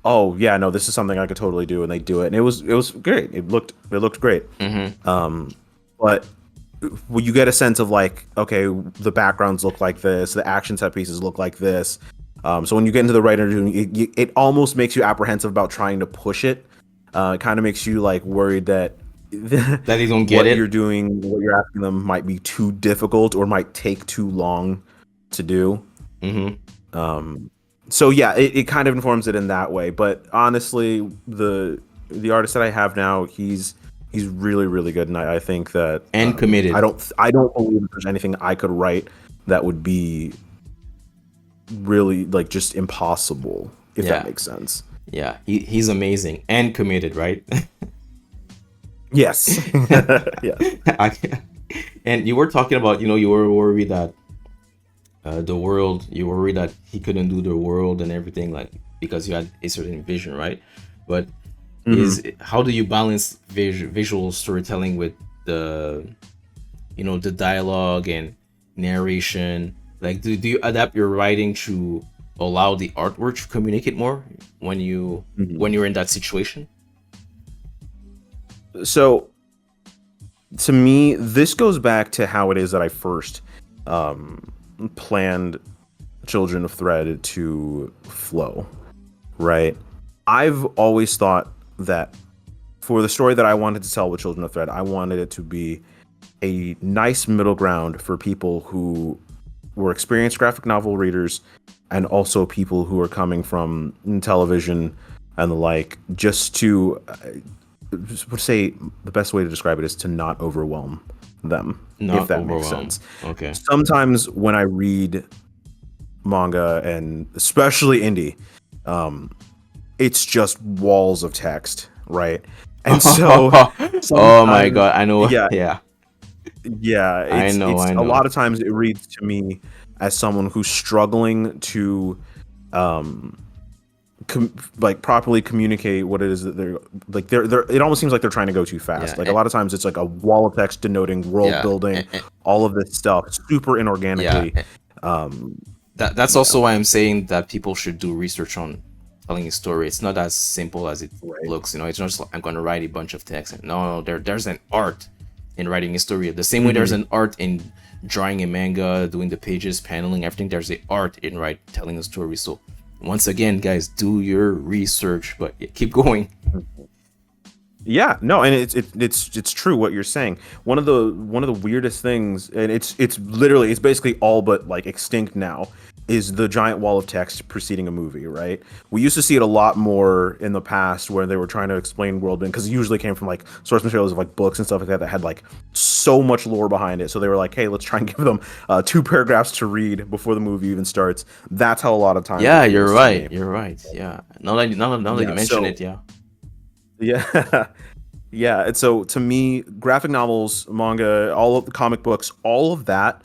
oh yeah, no, this is something I could totally do, and they do it, and it was great. It looked great. But well, you get a sense of like, okay, the backgrounds look like this, the action set pieces look like this. So when you get into the writer doing it almost makes you apprehensive about trying to push it. It kind of makes you like worried that That they don't get what it. you're doing, what you're asking them, might be too difficult or might take too long to do. So yeah, it kind of informs it in that way. But honestly, the artist that I have now, he's really really good, and I think that And committed. I don't believe that there's anything I could write that would be really like just impossible, if Yeah. that makes sense. Yeah. He's amazing and committed, right? Yes. Yeah. And you were talking about, you were worried that the world, you were worried that he couldn't do the world and everything, like because you had a certain vision, right? But how do you balance visual storytelling with the dialogue and narration? Like, do you adapt your writing to allow the artwork to communicate more when you're in that situation? So to me, this goes back to how it is that I first planned Children of Thread to flow, right? I've always thought that for the story that I wanted to tell with Children of Thread, I wanted it to be a nice middle ground for people who were experienced graphic novel readers and also people who are coming from television and the like, just to would say the best way to describe it is to not overwhelm them, Not if that makes overwhelmed. sense. Okay. Sometimes when I read manga, and especially indie, it's just walls of text, right? And so Oh my sometimes, god, I know. yeah, Yeah, yeah, I know, it's I a know. lot of times it reads to me as someone who's struggling to um like properly communicate what it is that they're like. They're it almost seems like they're trying to go too fast. Yeah, Like a lot of times it's like a wall of text denoting world yeah, building, all of this stuff super yeah. inorganically. um That's you know also why I'm saying that people should do research on telling a story. It's not as simple as it right. looks. It's not just like I'm gonna write a bunch of text. No, there's an art in writing a story. The same way there's Hmm. an art in drawing a manga, doing the pages, paneling, everything. There's a art in telling a story. So once again, guys, do your research. But yeah, keep going. Yeah, no, and it's true what you're saying. One of the weirdest things, and it's literally it's basically all but like extinct now, is the giant wall of text preceding a movie, right? We used to see it a lot more in the past where they were trying to explain world building, because it usually came from like source materials of like books and stuff like that that had like so much lore behind it. So they were like, hey, let's try and give them 2 paragraphs to read before the movie even starts. That's how a lot of times it Yeah, you're feels to me. right. You're right. Yeah. Now that you Yeah, mention so it, yeah. yeah. Yeah, and so to me, graphic novels, manga, all of the comic books, all of that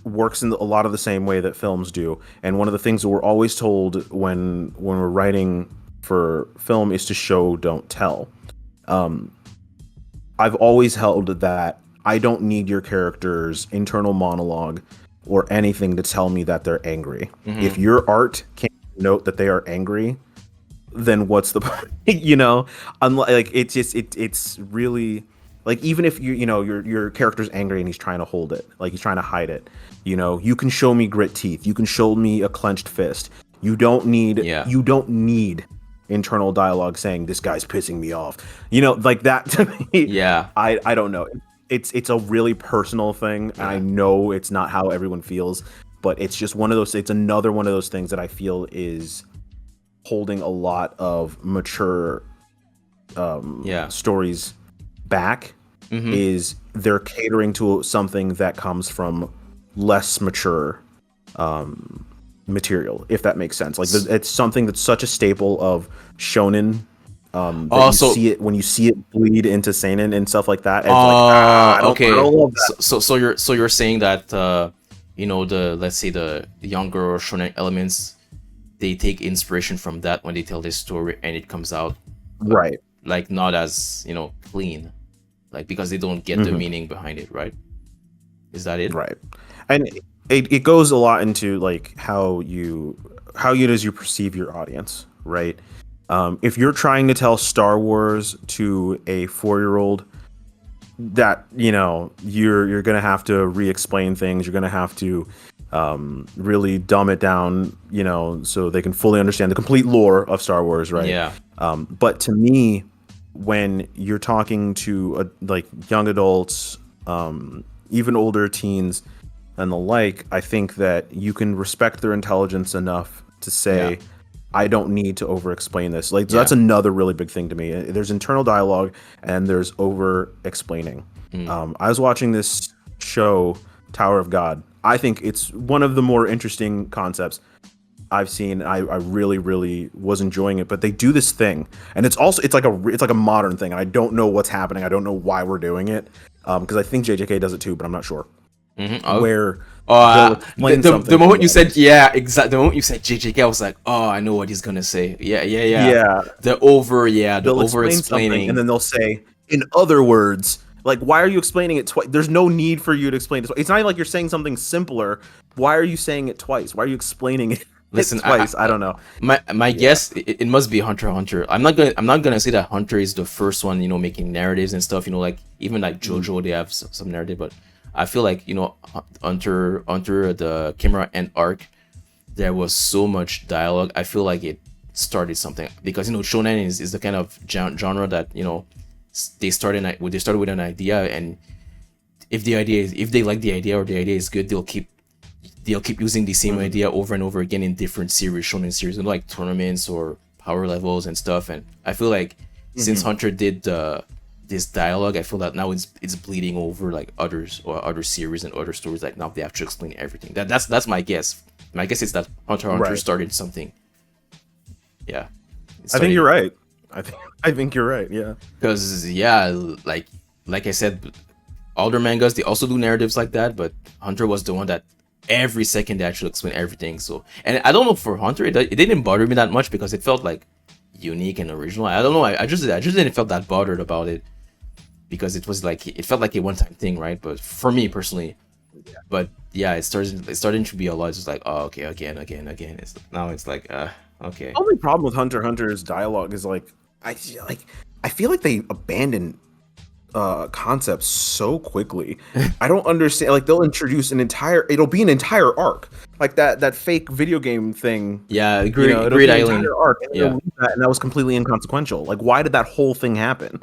works in a lot of the same way that films do. And one of the things that we're always told when we're writing for film is to show, don't tell. Um, I've always held that I don't need your character's internal monologue or anything to tell me that they're angry. If Mm-hmm. your art can't note that they are angry, then what's the point? Unlike like it's really like, even if your character's angry and he's trying to hold it, like he's trying to hide it, you can show me grit teeth, you can show me a clenched fist. Yeah. You don't need internal dialogue saying this guy's pissing me off, like that. To me, Yeah. I don't know, it's a really personal thing, and I Yeah. know it's not how everyone feels, but it's just one of those, it's another one of those things that I feel is holding a lot of mature Yeah. stories back, Mm-hmm. is they're catering to something that comes from less mature material, if that makes sense. Like it's something that's such a staple of shonen, that you Also, see it when you see it bleed into seinen and stuff like that. It's like, I okay. don't love that. So you're saying that the, let's say, the younger or shonen elements, they take inspiration from that when they tell this story, and it comes out Right. like not as clean, like because they don't get the Hmm. meaning behind it, right? Is that it? Right. And it goes a lot into like how you does you perceive your audience, right? If you're trying to tell Star Wars to a 4-year-old, that you're gonna have to re-explain things. You're gonna have to really dumb it down, so they can fully understand the complete lore of Star Wars, right? Yeah. But to me, when you're talking to like young adults, even older teens and the like, I think that you can respect their intelligence enough to say, Yeah. I don't need to over explain this. Like, Yeah. that's another really big thing to me. There's internal dialogue and there's over explaining. Mm. I was watching this show, Tower of God. I think it's one of the more interesting concepts I've seen. I really, really was enjoying it. But they do this thing, and it's like a modern thing. And I don't know what's happening. I don't know why we're doing it. Because I think JJK does it too, but I'm not sure. Mm-hmm. Oh. Where Oh, they'll the, explain the the something to moment the you said, audience. yeah, exactly. The moment you said JJK, I was like, oh, I know what he's gonna say. Yeah, yeah, yeah. Yeah, The they'll over explain something and explaining. then they'll say, in other words, like, why are you explaining it twice? There's no need for you to explain it twice. It's not even like you're saying something simpler. Why are you saying it twice? Why are you explaining it Listen, twice? I don't know. my Yeah. guess, it must be Hunter x Hunter. I'm not gonna say that Hunter is the first one, making narratives and stuff. Like even like Mhm. JoJo, they have some narrative, but I feel like Hunter the camera and arc, there was so much dialogue. I feel like it started something because shonen is the kind of genre that they started with an idea, and if they like the idea or the idea is good, they'll keep using the same Mhm. idea over and over again in different series, shonen series, like tournaments or power levels and stuff. And I feel like since Mhm. Hunter did this dialogue, I feel that now it's bleeding over like others or other series and other stories. Like now they have to explain everything. That's my guess. My guess is that Hunter x Hunter Right. started something. Yeah, it I think started. you're right. I think you're right. Yeah. Because yeah, like I said, other mangas they also do narratives like that, but Hunter was the one that every second they actually explain everything. So, and I don't know for Hunter, it didn't bother me that much because it felt like unique and original. I don't know. I just didn't felt that bothered about it because it was like it felt like a one time thing, right? But for me personally, but yeah, it started to be a lot. It's just like, oh, okay, again. It's like okay. The only problem with Hunter x Hunter's dialogue is like I feel like they abandon concepts so quickly. I don't understand. Like they'll introduce it'll be an entire arc, like that fake video game thing. Yeah, Great Island. Arc, and Yeah. and that was completely inconsequential. Like, why did that whole thing happen?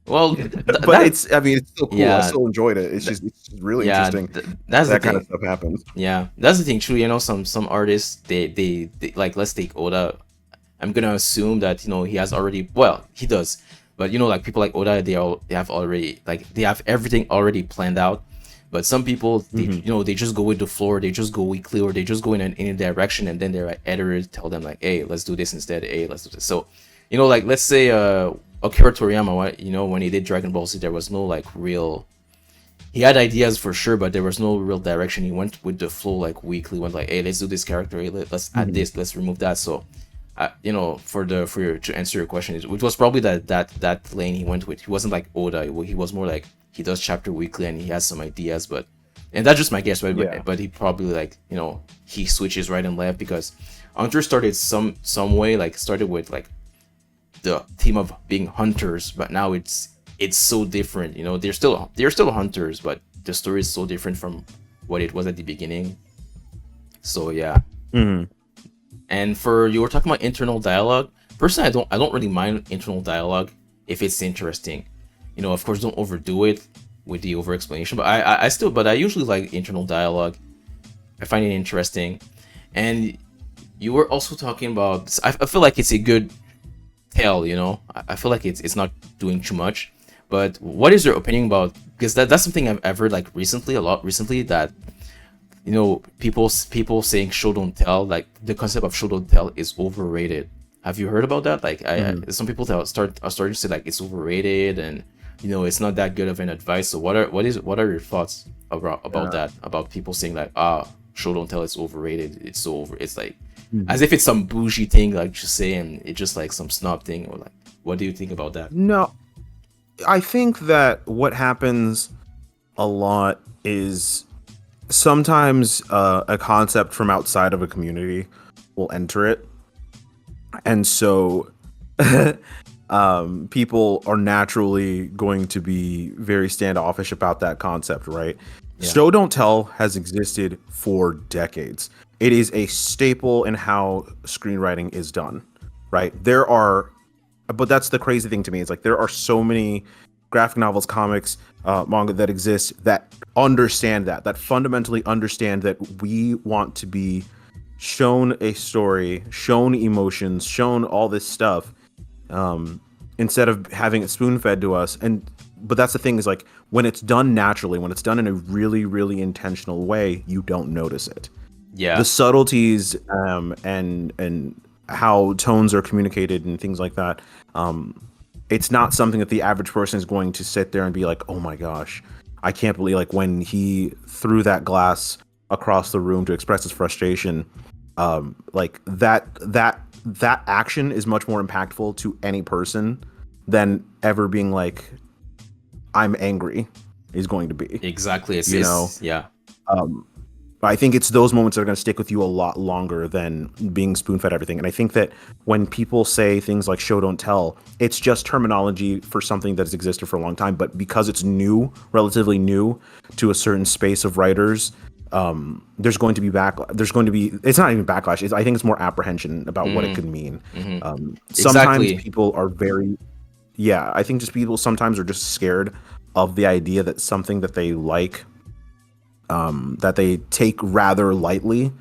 Well, But it's still cool. Yeah. I still enjoyed it. It's just really interesting. That's that the kind thing. of stuff happens. Yeah, that's the thing too. Some artists they like, let's take Oda. I'm gonna assume that he has already, well, he does, but like people like Oda, they have already, like, they have everything already planned out. But some people they just go with the floor, they just go weekly, or they just go in a direction, and then their editors tell them like, hey, let's do this instead. Hey, let's do this. So like, let's say Akira Toriyama, when he did Dragon Ball Z, there was no like real. He had ideas for sure, but there was no real direction. He went with the flow, like weekly. Went like, hey, let's do this character. Hey, let's add this. Let's remove that. So, to answer your question, it was probably that lane he went with. He wasn't like Oda. He was more like he does chapter weekly and he has some ideas, and that's just my guess. But he probably like he switches right and left because Hunter started some way, like started with like the theme of being hunters, but now it's so different. They're still hunters, but the story is so different from what it was at the beginning. So yeah. And you were talking about internal dialogue. Personally, I don't really mind internal dialogue if it's interesting. Of course, don't overdo it with the over explanation. But I usually like internal dialogue. I find it interesting. And you were also talking about. I feel like it's a good tale. I feel like it's not doing too much. But what is your opinion about? Because that's something I've heard like a lot recently, that people saying show don't tell, like the concept of show don't tell is overrated. Have you heard about that? Like some people are starting to say like it's overrated, and it's not that good of an advice. So what are your thoughts about that? About people saying like show don't tell is overrated. It's so over. It's like as if it's some bougie thing, like just saying it's just like some snob thing, or like what do you think about that? No, I think that what happens a lot is sometimes a concept from outside of a community will enter it, and so people are naturally going to be very standoffish about that concept, right? Yeah. Show don't tell has existed for decades. It is a staple in how screenwriting is done, right? But that's the crazy thing to me. It's like there are so many graphic novels, comics, manga that exist that understand that fundamentally understand that we want to be shown a story, shown emotions, shown all this stuff, instead of having it spoon-fed to us. But that's the thing, is like when it's done naturally, when it's done in a really, really intentional way, you don't notice it. Yeah. The subtleties and how tones are communicated and things like that. It's not something that the average person is going to sit there and be like, oh my gosh, I can't believe, like when he threw that glass across the room to express his frustration. Like that action is much more impactful to any person than ever being like, I'm angry is going to be. Exactly. Yeah. I think it's those moments that are going to stick with you a lot longer than being spoon-fed everything. And I think that when people say things like show don't tell, it's just terminology for something that's existed for a long time. But because it's new, relatively new to a certain space of writers, there's going to be it's not even backlash. I think it's more apprehension about what it could mean. Sometimes people are I think just people sometimes are just scared of the idea that something that they like, that they take rather lightly,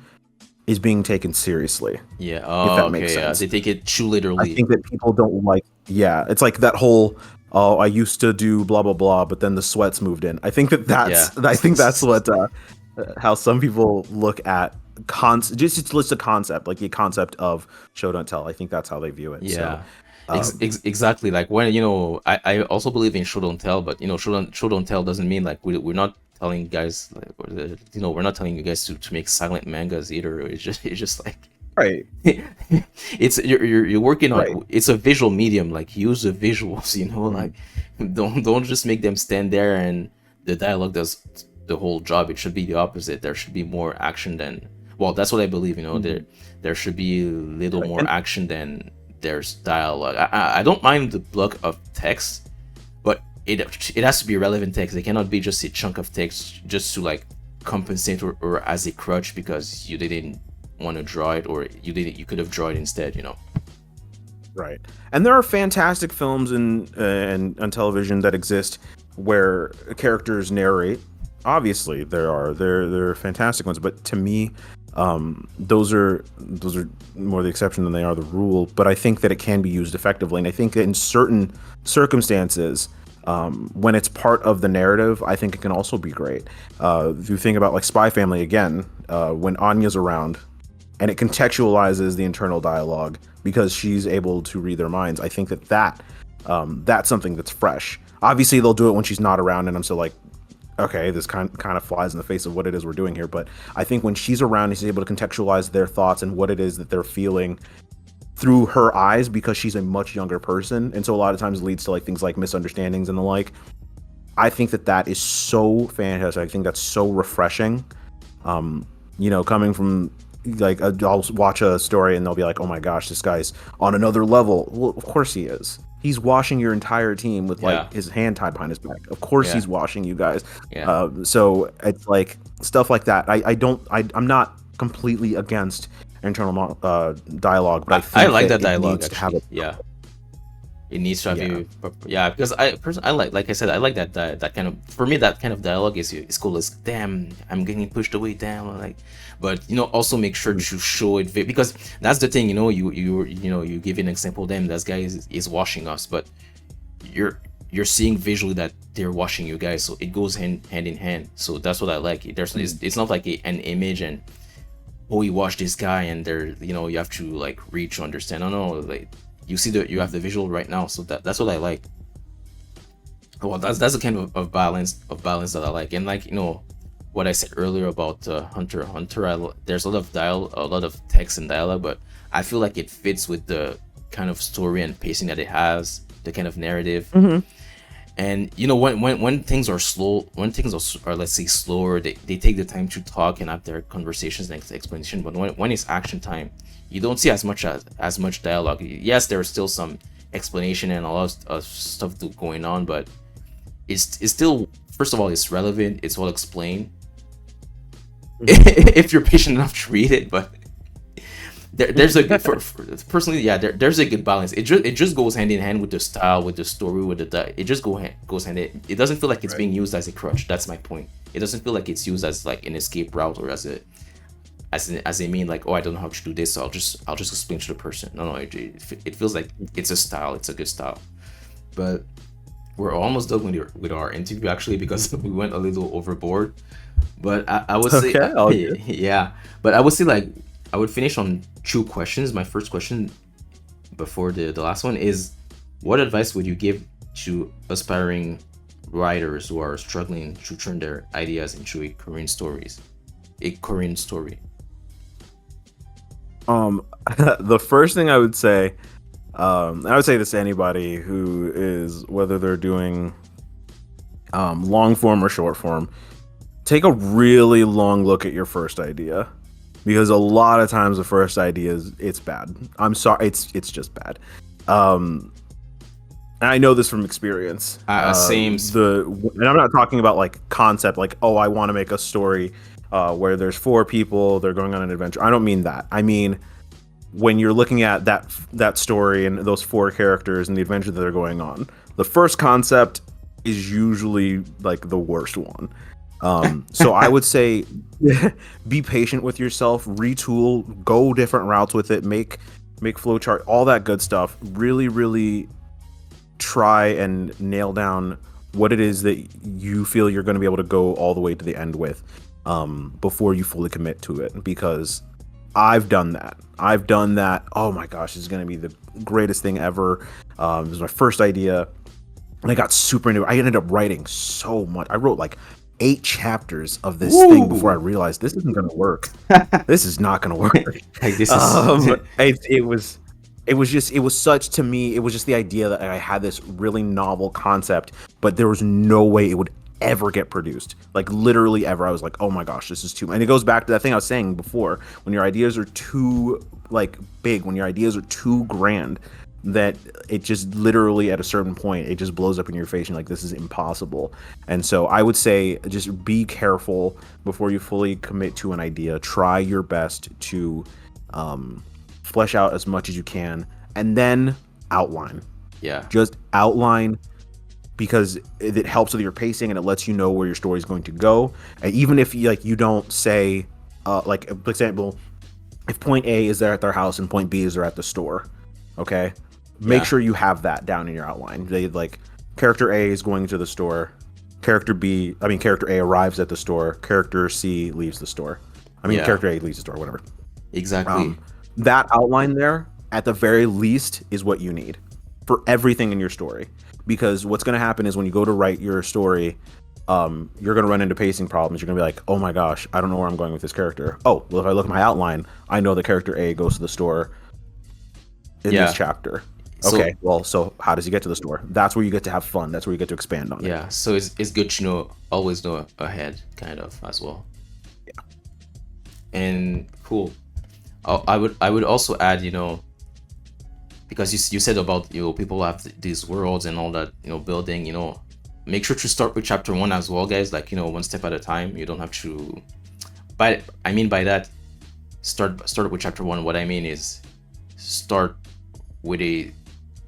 is being taken seriously. Yeah. If that makes sense. They take it too literally. I think that people don't like. Yeah, it's like that whole. Oh, I used to do blah blah blah, but then the sweats moved in. I think that's what how some people look at just it's just a concept, like the concept of show don't tell. I think that's how they view it. So, Yeah, um, exactly. Like when I also believe in show don't tell, but show don't tell doesn't mean like we're not telling you guys like we're not telling you guys to make silent mangas either. It's just like right, it's you're working right. on it's a visual medium. Like use the visuals, Mhm. like don't just make them stand there and the dialogue does the whole job. It should be the opposite. There should be more action than well, that's what I believe. There should be a little Right. more action than there's dialogue. I don't mind the block of text, but it has to be relevant text. It cannot be just a chunk of text just to like compensate or as a crutch because you didn't want to draw it or you could have drawn it instead. Right. And there are fantastic films and on television that exist where characters narrate. Obviously, there are fantastic ones, but to me, those are more the exception than they are the rule. But I think that it can be used effectively, and I think that in certain circumstances, when it's part of the narrative, I think it can also be great. If you think about like Spy Family again, when Anya's around, and it contextualizes the internal dialogue because she's able to read their minds. I think that's something that's fresh. Obviously, they'll do it when she's not around, and I'm still like, okay, this kind of flies in the face of what it is we're doing here. But I think when she's around, she's able to contextualize their thoughts and what it is that they're feeling through her eyes because she's a much younger person, and so a lot of times leads to like things like misunderstandings and the like. I think that is so fantastic. I think that's so refreshing. Coming from like I'll watch a story and they'll be like, "Oh my gosh, this guy's on another level." Well, of course he is. He's washing your entire team with Yeah, like his hand tied behind his back. Of course yeah, he's washing you guys. yeah. So it's like stuff like that. I'm not completely against internal dialogue, but I I think like that that it dialogue needs to have actually. a Yeah, it needs to have yeah. you. Yeah, because I personally I like I said I like that kind of for me that kind of dialogue is cool. It's damn, I'm getting pushed away, damn, like, but also make sure to show it because that's the thing. You give an example. Damn, that guy is washing us, but you're seeing visually that they're washing you guys, so it goes hand in hand. So that's what I like. It's not like an image and oh, you watch this guy and you have to like read to understand. No, like you have the visual right now, so that's what I like. Well, that's the kind of balance that I like. And like what I said earlier about Hunter x Hunter, there's a lot of a lot of text and dialogue, but I feel like it fits with the kind of story and pacing that it has, the kind of narrative. Mm-hmm. And when things are slow, when things are let's say slower, they take the time to talk and have their conversations and explanation. But when it's action time, you don't see as much dialogue. Yes, there's still some explanation and a lot of stuff going on, but it's still, first of all, it's relevant, it's well explained. If you're patient enough to read it. But there's a good personally, yeah, there's a good balance. It just goes hand in hand with the style, with the story, with it just goes hand in. It doesn't feel like it's Right. being used as a crutch. That's my point. It doesn't feel like it's used as like an escape route or as a mean, like, oh, I don't know how to do this, so I'll just explain to the person. No, it feels like it's a style. It's a good style. But we're almost done with our interview actually because we went a little overboard. But I would say, Okay, all good. yeah. But I would say like I would finish on two questions. My first question before the last one is, what advice would you give to aspiring writers who are struggling to turn their ideas into a Korean story? The first thing I would say this to anybody who is, whether they're doing long form or short form, take a really long look at your first idea, because a lot of times the first idea it's bad. I'm sorry, it's just bad. And I know this from experience. Same. And I'm not talking about like concept, like, oh, I want to make a story where there's four people, they're going on an adventure. I don't mean that. I mean, when you're looking at that story and those four characters and the adventure that they're going on, the first concept is usually like the worst one. So I would say be patient with yourself, retool, go different routes with it, make flowchart, all that good stuff. Really, really try and nail down what it is that you feel you're going to be able to go all the way to the end with. before you fully commit to it, because I've done that. I've done that. Oh my gosh, this is gonna be the greatest thing ever. This was my first idea, and I got super into it. I ended up writing so much. I wrote like 8 chapters of this thing before I realized this isn't gonna work. This is not gonna work. Like this is It was such, to me, it was just the idea that I had this really novel concept, but there was no way it would ever get produced. Like literally ever. I was like, oh my gosh, this is too, and it goes back to that thing I was saying before, when your ideas are too like big, when your ideas are too grand, that it just literally at a certain point it just blows up in your face and you're like, this is impossible. And so I would say just be careful before you fully commit to an idea. Try your best to flesh out as much as you can, and then outline. Yeah. Just outline, because it helps with your pacing and it lets you know where your story is going to go. And even if you don't say, like for example, if point A is there at their house and point B is there at the store, okay, make sure you have that down in your outline. They like, character A is going to the store, character A arrives at the store, character C leaves the store. Character A leaves the store, whatever. Exactly. That outline there, at the very least, is what you need for everything in your story. Because what's going to happen is when you go to write your story, you're going to run into pacing problems. You're going to be like, oh my gosh, I don't know where I'm going with this character. Oh, well, if I look at my outline, I know that character A goes to the store in this chapter. Okay, so how does he get to the store? That's where you get to have fun. That's where you get to expand on it. Yeah, so it's good to always know ahead, kind of, as well. Yeah. And cool. I would also add, because you said about, people have these worlds and all that, building, make sure to start with chapter 1 as well, guys. Like, one step at a time. You don't have to. But I mean by that, start with chapter 1. What I mean is, start with a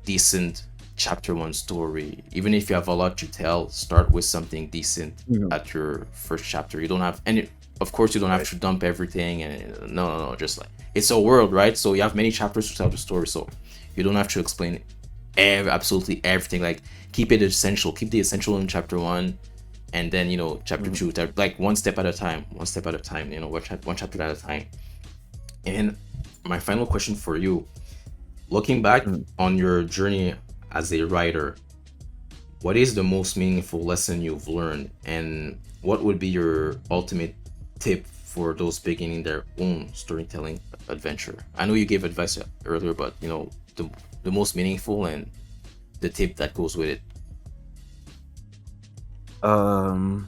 decent chapter 1 story. Even if you have a lot to tell, start with something decent at your first chapter. You don't have, and of course you don't have to dump everything. And no, just like, it's a world, right? So you have many chapters to tell the story. So you don't have to explain absolutely everything. Like, keep it essential. Keep the essential in chapter 1, and then chapter 2. Like one step at a time. One chapter at a time. And my final question for you: looking back on your journey as a writer, what is the most meaningful lesson you've learned, and what would be your ultimate tip for those beginning their own storytelling adventure? I know you gave advice earlier, but the most meaningful and the tip that goes with it. The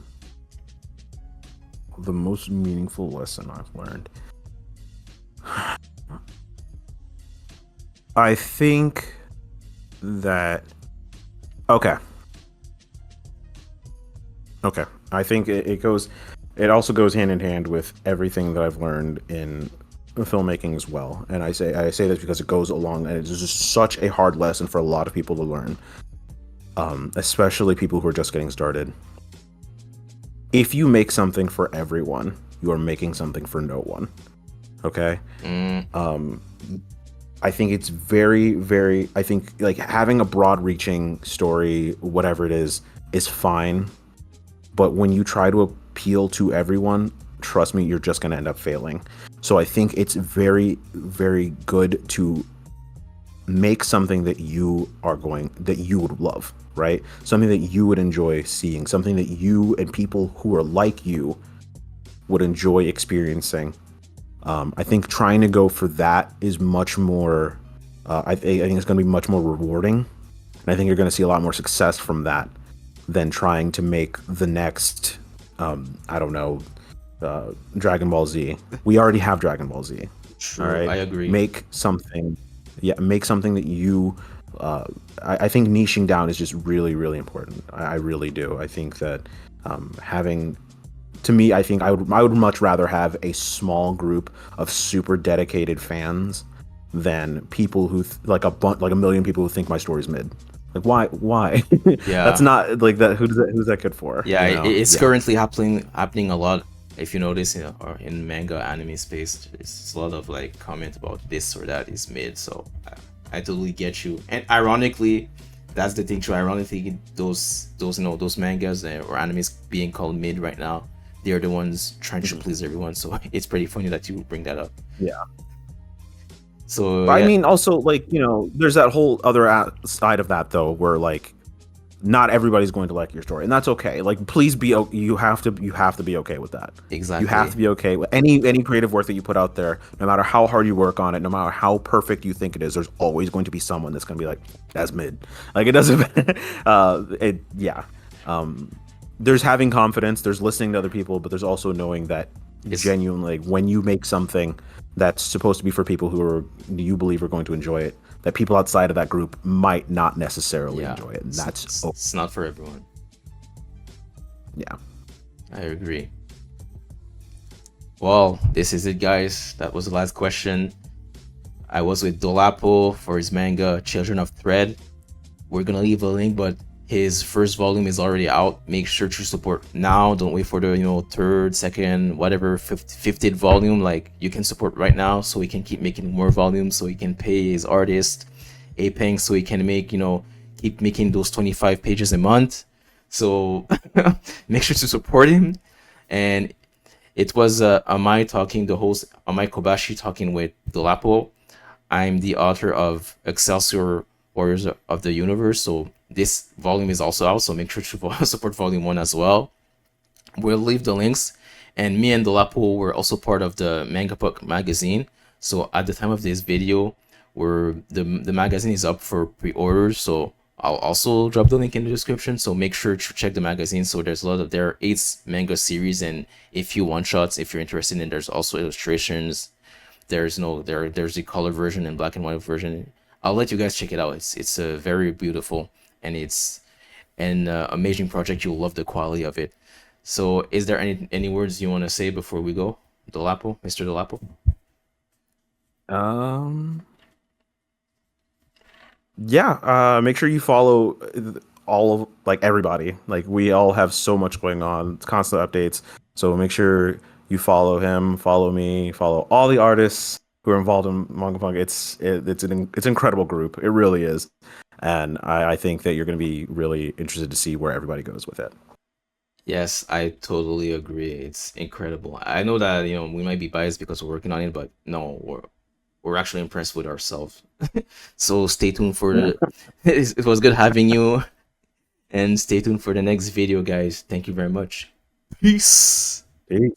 most meaningful lesson I've learned, I think that okay, I think it also goes hand in hand with everything that I've learned in filmmaking as well. And I say this because it goes along, and it's just such a hard lesson for a lot of people to learn, especially people who are just getting started. If you make something for everyone, you are making something for no one. Okay. I think it's very, very, I think like having a broad reaching story, whatever it is fine. But when you try to appeal to everyone, trust me, you're just going to end up failing. So I think it's very, very good to make something that you would love, right? Something that you would enjoy seeing, something that you and people who are like you would enjoy experiencing. I think trying to go for that is much more, I think it's going to be much more rewarding. And I think you're going to see a lot more success from that than trying to make the next, Dragon Ball Z. We already have Dragon Ball Z. True, all right? I agree. Make something that you, I think niching down is just really, really important. I really do. I think that to me, I think I would much rather have a small group of super dedicated fans than people who like a million people who think my story's mid. Like why? Yeah, that's not like that. Who's that good for? Yeah, it's currently happening a lot. If you notice, or in manga anime space, it's a lot of like comment about this or that is mid. So I totally get you. And ironically, that's the thing too. Ironically, those mangas or animes being called mid right now, they're the ones trying to please everyone. So it's pretty funny that you bring that up. Yeah. So But I yeah, mean, also, like, there's that whole other side of that, though, where, like, not everybody's going to like your story, and that's okay. Like, please you have to be okay with that. You have exactly. to be okay with any creative work that you put out there, no matter how hard you work on it, no matter how perfect you think it is. There's always going to be someone that's going to be like, that's mid. Like, it doesn't. Yeah. There's having confidence. There's listening to other people, but there's also knowing that It's genuinely, when you make something that's supposed to be for people you believe are going to enjoy it, that people outside of that group might not necessarily yeah, enjoy it, and it's not for everyone. yeah. I agree. Well, this is it, guys. That was the last question. I was with Dolapo for his manga Children of Thread. We're gonna leave a link, but his first volume is already out. Make sure to support now. Don't wait for the third, second, whatever 50th volume. Like, you can support right now, so he can keep making more volumes, so he can pay his artist Apeng, so he can make keep making those 25 pages a month. So make sure to support him. And it was the host Amai Kobashi, talking with Dolapo. I'm the author of Excelsior, Warriors of the Universe. So this volume is also out. So make sure to support volume 1 as well. We'll leave the links. And me and Dolapo were also part of the Manga Book magazine. So at the time of this video, the magazine is up for pre-orders. So I'll also drop the link in the description. So make sure to check the magazine. So there are 8 manga series and a few one-shots if you're interested in. There's also illustrations. There's the color version and black and white version. I'll let you guys check it out. It's a very beautiful, and it's an amazing project. You'll love the quality of it. So is there any words you want to say before we go, Dolapo, Mr. Dolapo? Yeah, make sure you follow all of, like, everybody. Like, we all have so much going on, it's constant updates. So make sure you follow him, follow me, follow all the artists who are involved in Manga Punk. It's an incredible group. It really is, and I think that you're going to be really interested to see where everybody goes with it. Yes, I totally agree. It's incredible. I know that we might be biased because we're working on it, but no, we're actually impressed with ourselves. So stay tuned for the. It was good having you, and stay tuned for the next video, guys. Thank you very much. Peace. Peace.